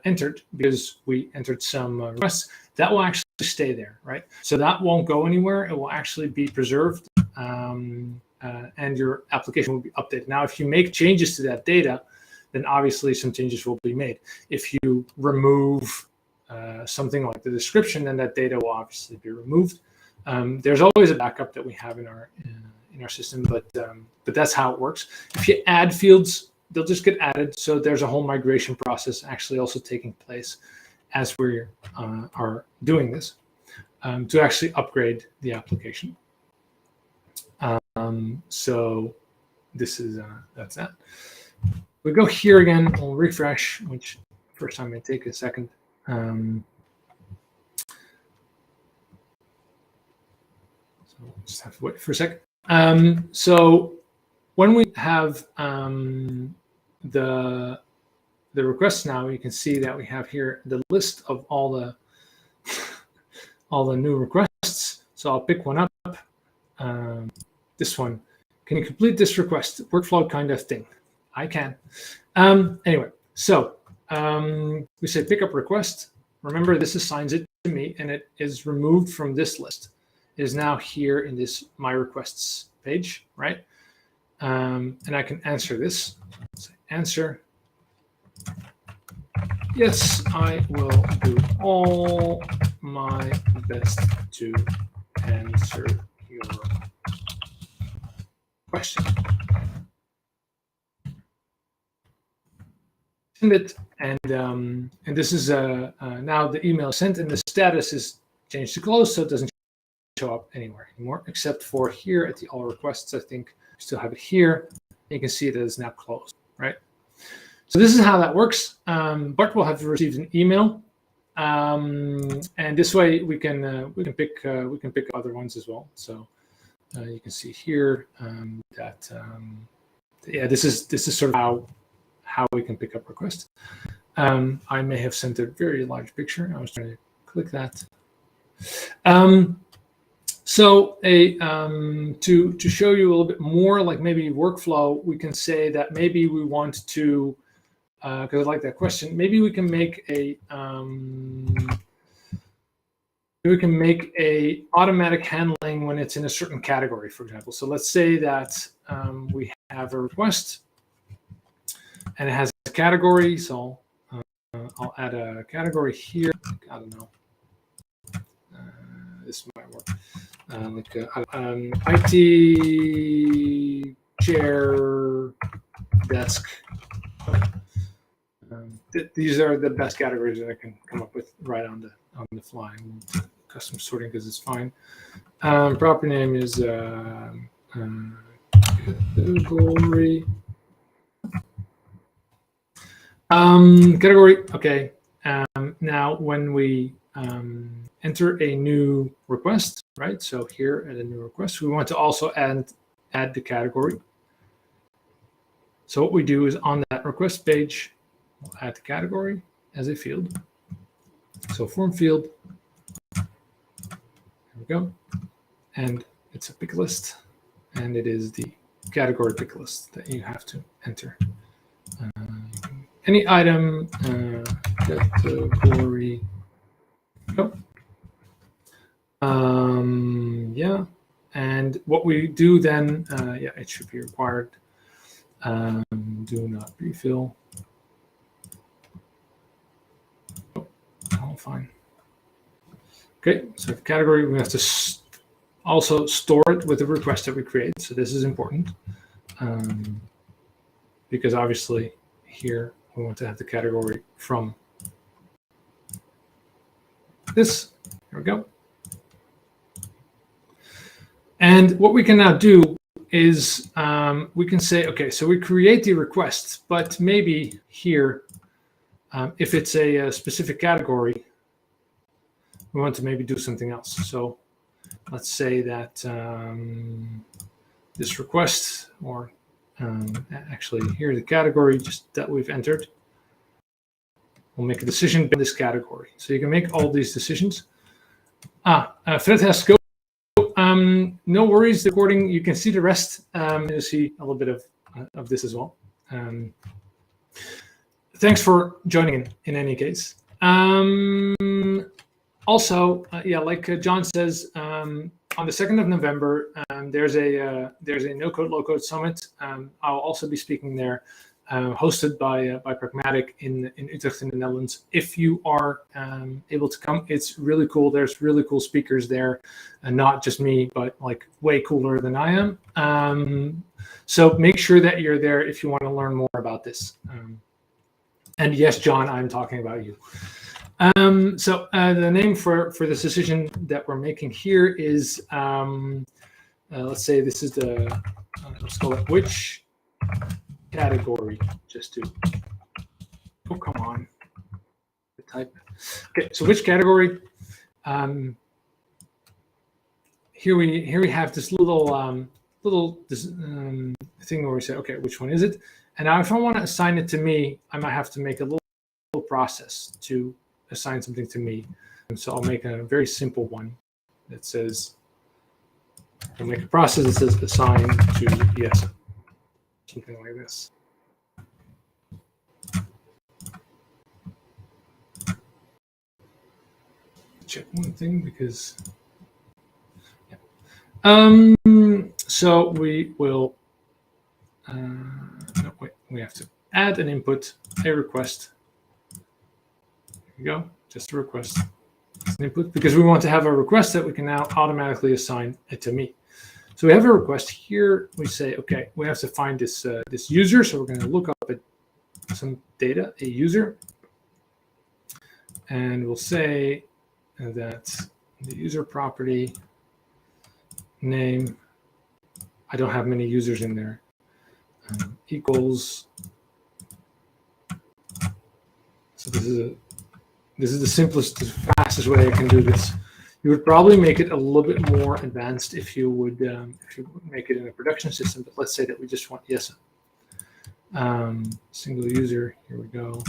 entered, because we entered some requests, that will actually stay there, right? So that won't go anywhere. It will actually be preserved, and your application will be updated. Now, if you make changes to that data, then obviously some changes will be made. If you remove something like the description, then that data will obviously be removed. There's always a backup that we have in our system, but that's how it works. If you add fields, they'll just get added. So there's a whole migration process actually also taking place as we are doing this to actually upgrade the application. So this is that's that. We go here again. We'll refresh, which first time may take a second. So we'll just have to wait for a second. So when we have the requests now, you can see that we have here the list of all the new requests. So I'll pick one up. This one. Can you complete this request? Workflow kind of thing. I can. Anyway, so we say pick up request. Remember, this assigns it to me, and it is removed from this list. It is now here in this My Requests page, right? And I can answer this. Say answer. Yes, I will do all my best to answer your question. Send it, and this is now the email sent, and the status is changed to closed, so it doesn't show up anywhere anymore, except for here at the all requests. I think we still have it here. You can see that it's now closed, right? So this is how that works. Bart will have received an email, and this way we can pick other ones as well. So you can see here that yeah, this is sort of how we can pick up requests. I may have sent a very large picture. I was trying to click that. So to show you a little bit more, like maybe workflow, we can say that maybe we want to, because I like that question, maybe we can make a automatic handling when it's in a certain category, for example. So let's say that we have a request and it has a category. So I'll add a category here. I don't know. this might work. IT chair desk. These are the best categories that I can come up with right on the fly. I won't do custom sorting because it's fine. Proper name is category. Category. Okay. Now, when we enter a new request, right? So here at a new request, we want to also add the category. So what we do is on that request page, we'll add the category as a field. So form field. There we go. And it's a pick list, and it is the category pick list that you have to enter. Any item, category. Oh. Yeah, and what we do then, yeah, it should be required. Do not refill. Oh, all fine. Okay, so the category, we have to also store it with the request that we create. So this is important because obviously here we want to have the category from this. Here we go. And what we can now do is we can say, okay, so we create the request, but maybe here, if it's a specific category, we want to maybe do something else. So let's say that this request, or actually here the category just that we've entered, we'll make a decision in this category. So you can make all these decisions. Fred has to go. No worries, the recording, you can see the rest. You'll see a little bit of this as well. Thanks for joining in any case. Also, yeah, like John says, on the 2nd of November, there's a no-code, low-code summit. I'll also be speaking there, hosted by Pragmatic in Utrecht in the Netherlands. If you are able to come, it's really cool. There's really cool speakers there, and not just me, but like way cooler than I am. So make sure that you're there if you want to learn more about this. And yes, John, I'm talking about you. So the name for this decision that we're making here is, let's say this is the, let's call it which category, just to, oh, come on, type. Okay, so which category? Here we have this little thing where we say, okay, which one is it? And now if I want to assign it to me, I might have to make a little process to assign something to me. And so I'll make a very simple one that says, I'll make a process that says assign to yes, something like this. Check one thing because, yeah. So we will, no, wait, we have to add an input, a request. There we go, just a request. It's an input because we want to have a request that we can now automatically assign it to me. So we have a request here. We say, okay, we have to find this this user. So we're going to look up at some data, a user, and we'll say that the user property name. I don't have many users in there. Equals. So this is the simplest, fastest way I can do this. You would probably make it a little bit more advanced if you would make it in a production system. But let's say that we just want yes. Single user. Here we go.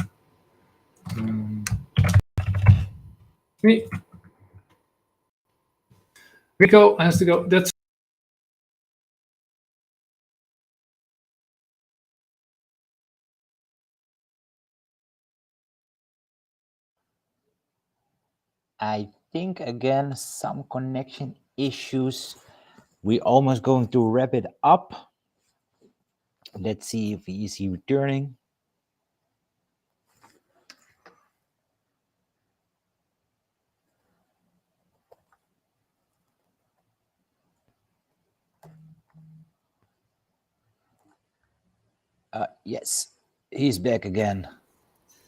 Me. Rico has to go. That's. I think, again, some connection issues. We're almost going to wrap it up. Let's see if he is returning. Yes, he's back again.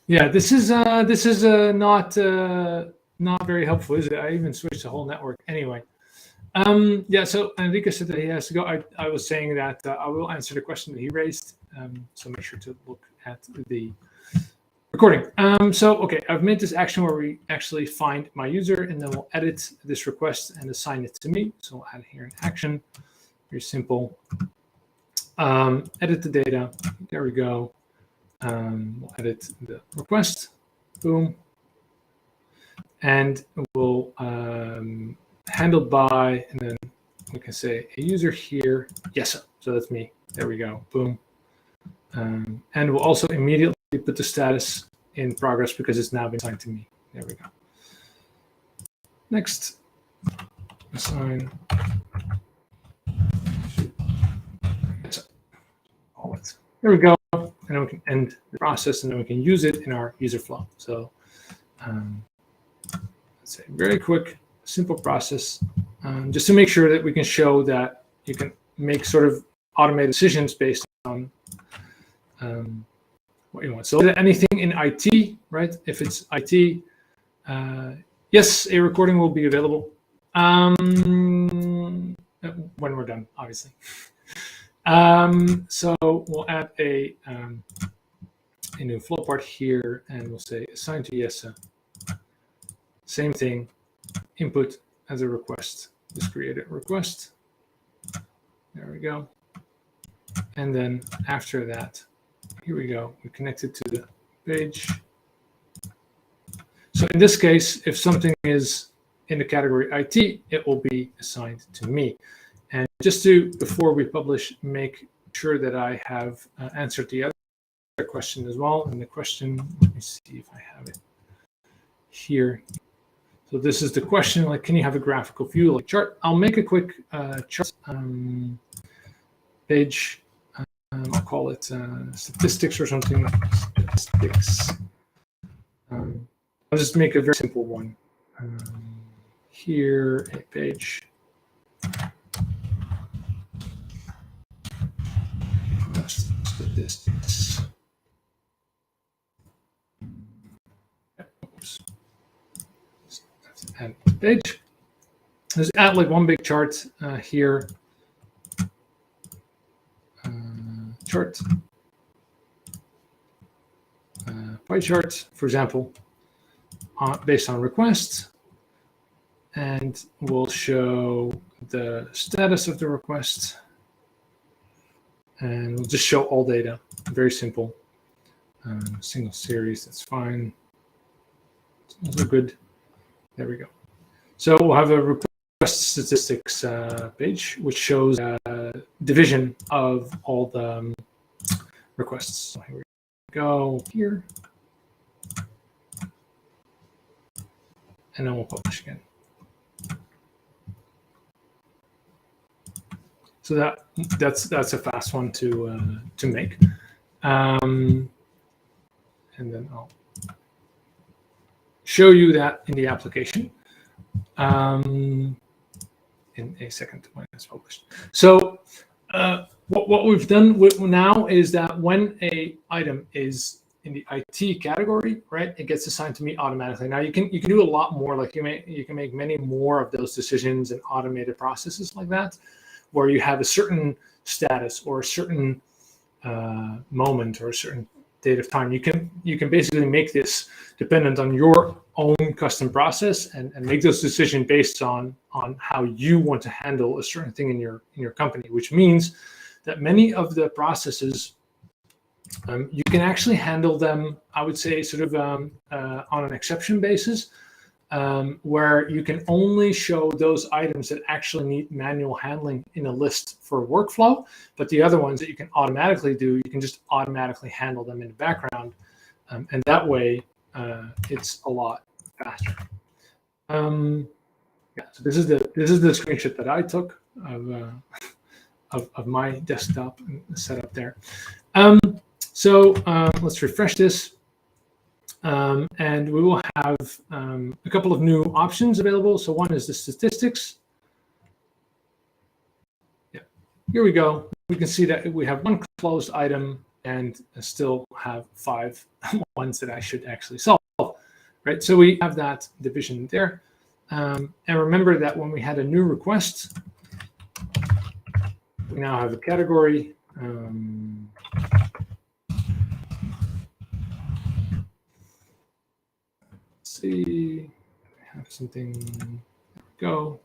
Yeah, this is not very helpful, is it? I even switched the whole network anyway. Yeah, so Enrique said that he has to go. I was saying that I will answer the question that he raised. So make sure to look at the recording. Okay, I've made this action where we actually find my user, and then we'll edit this request and assign it to me. So we'll add here an action. Very simple. Edit the data. There we go. We'll edit the request. Boom. And we'll handled by, and then we can say a user here. Yes, so that's me. There we go. Boom. And we'll also immediately put the status in progress because it's now been assigned to me. There we go. Next. Assign. There we go. And then we can end the process, and then we can use it in our user flow. So let's say very quick, simple process, just to make sure that we can show that you can make sort of automated decisions based on what you want. So anything in IT, right? If it's IT, yes, a recording will be available when we're done, obviously. So we'll add a new flow part here, and we'll say assign to Jesse. Same thing, input as a request. Just create a request. There we go. And then after that, here we go. We connect it to the page. So in this case, if something is in the category IT, it will be assigned to me. And just to, before we publish, make sure that I have answered the other question as well. And the question, let me see if I have it here. So this is the question, like, can you have a graphical view like chart? I'll make a quick chart page. I'll call it statistics or something. Statistics. I'll just make a very simple one. Here, a page. Statistics. Oops. Add page. Let's add like one big chart here. Chart. Pie chart, for example, based on request. And we'll show the status of the request. And we'll just show all data. Very simple. Single series, that's fine. It's also good. There we go. So we'll have a request statistics page, which shows division of all the requests. So here we go here. And then we'll publish again. So that's a fast one to make. And then I'll show you that in the application in a second when it's published. So what we've done now is that when a item is in the IT category, right, it gets assigned to me automatically. Now you can do a lot more. Like you can make many more of those decisions and automated processes like that, where you have a certain status or a certain moment or a certain date of time. You can basically make this dependent on your own custom process and make those decisions based on how you want to handle a certain thing in your company, which means that many of the processes you can actually handle them, I would say, sort of on an exception basis, where you can only show those items that actually need manual handling in a list for workflow, but the other ones that you can automatically do, you can just automatically handle them in the background, and that way it's a lot faster. Yeah, so this is the screenshot that I took of my desktop and setup there. So let's refresh this. And we will have a couple of new options available. So one is the statistics. Yeah, here we go. We can see that we have one closed item and still have 5 ones that I should actually solve, right? So we have that division there. And remember that when we had a new request, we now have a category. Let's see, I have something, there we go.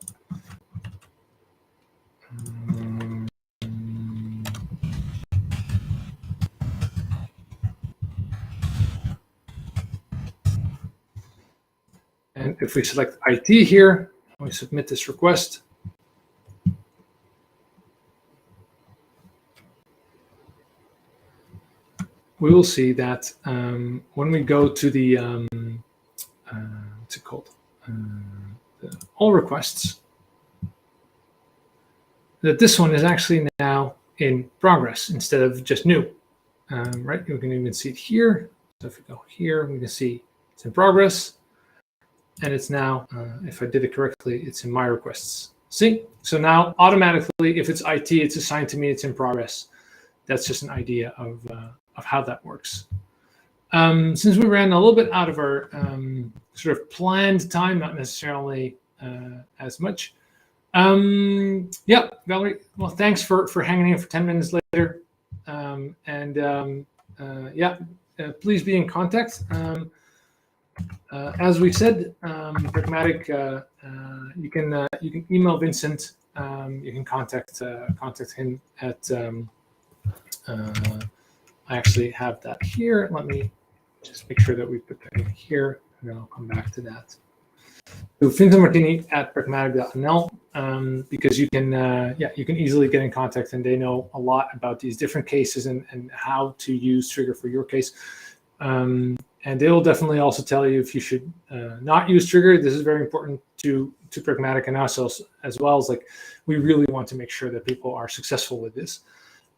And if we select IT here, we submit this request. We will see that when we go to the what's it called? The all requests, that this one is actually now in progress instead of just new. Right? You can even see it here. So if we go here, we can see it's in progress. And it's now, if I did it correctly, it's in my requests. See? So now automatically, if it's IT, it's assigned to me, it's in progress. That's just an idea of how that works. Since we ran a little bit out of our sort of planned time, not necessarily as much. Yeah, Valerie, well, thanks for hanging in for 10 minutes later. Yeah, please be in contact. As we said, Pragmatic, you can email Vincent. You can contact him at. I actually have that here. Let me just make sure that we put that in here, and then I'll come back to that. So Vincent Martini at pragmatic.nl, because you can easily get in contact, and they know a lot about these different cases and how to use Trigger for your case. And they will definitely also tell you if you should not use Trigger. This is very important to Pragmatic and us as well. As like, we really want to make sure that people are successful with this.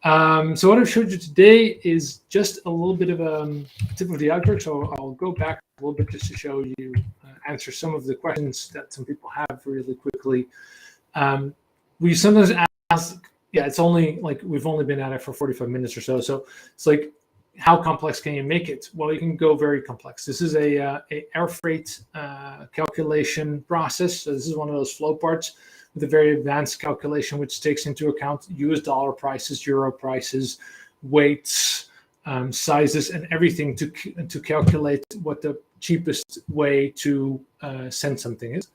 So what I've showed you today is just a little bit of a tip of the iceberg. So I'll go back a little bit just to show you, answer some of the questions that some people have really quickly. We sometimes ask, yeah, it's only like we've only been at it for 45 minutes or so. So it's like, how complex can you make it? Well, you can go very complex. This is a air freight calculation process. So this is one of those flow parts with a very advanced calculation, which takes into account US dollar prices, euro prices, weights, sizes, and everything to calculate what the cheapest way to send something is.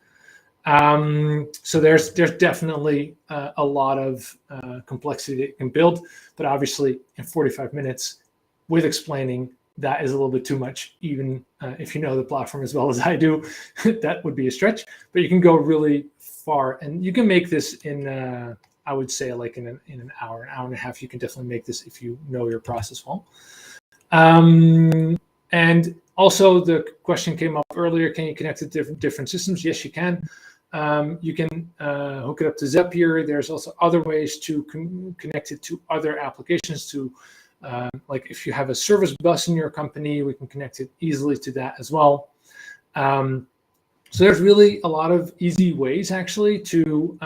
So there's definitely a lot of complexity that you can build, but obviously in 45 minutes with explaining, that is a little bit too much, even if you know the platform as well as I do. That would be a stretch, but you can go really far, and you can make this in I would say like in an hour and a half. You can definitely make this if you know your process well. And also the question came up earlier, can you connect to different systems? Yes, you can. You can hook it up to Zapier. There's also other ways to connect it to other applications. To like if you have a service bus in your company, we can connect it easily to that as well. So there's really a lot of easy ways actually to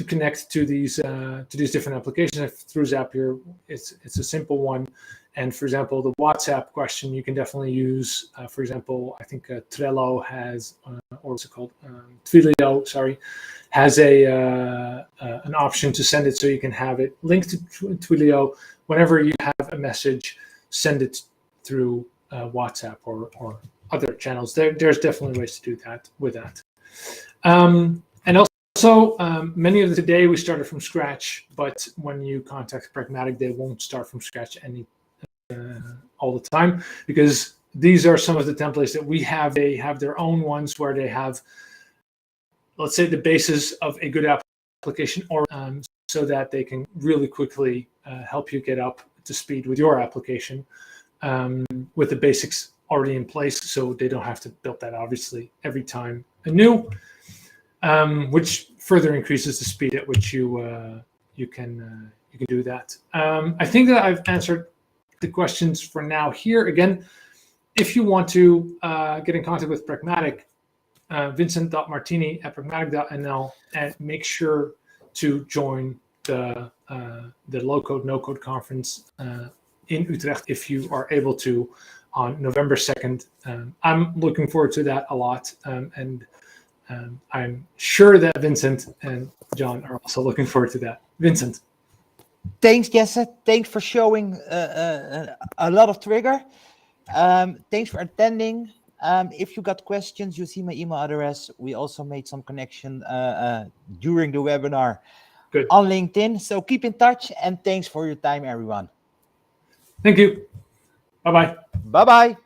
connect to these different applications. Through Zapier, it's a simple one. And for example, the WhatsApp question, you can definitely use, for example, I think Trello has, or what's it called? Twilio, sorry, has an option to send it so you can have it linked to Twilio. Whenever you have a message, send it through WhatsApp or other channels. There's definitely ways to do that with that. And also, many of the today we started from scratch, but when you contact Pragmatic, they won't start from scratch all the time, because these are some of the templates that we have. They have their own ones where they have, let's say, the basis of a good application, or so that they can really quickly help you get up to speed with your application with the basics already in place, so they don't have to build that obviously every time anew, which further increases the speed at which you can do that. I think that I've answered the questions for now here. Again, if you want to get in contact with Pragmatic, vincent.martini@pragmatic.nl, and make sure to join the low code no code conference in Utrecht if you are able to on November 2nd. I'm looking forward to that a lot. And I'm sure that Vincent and John are also looking forward to that. Vincent. Thanks, Jesse. Thanks for showing a lot of Trigger. Thanks for attending. If you got questions, you see my email address. We also made some connection during the webinar on LinkedIn. So keep in touch, and thanks for your time, everyone. Thank you. Bye-bye. Bye-bye.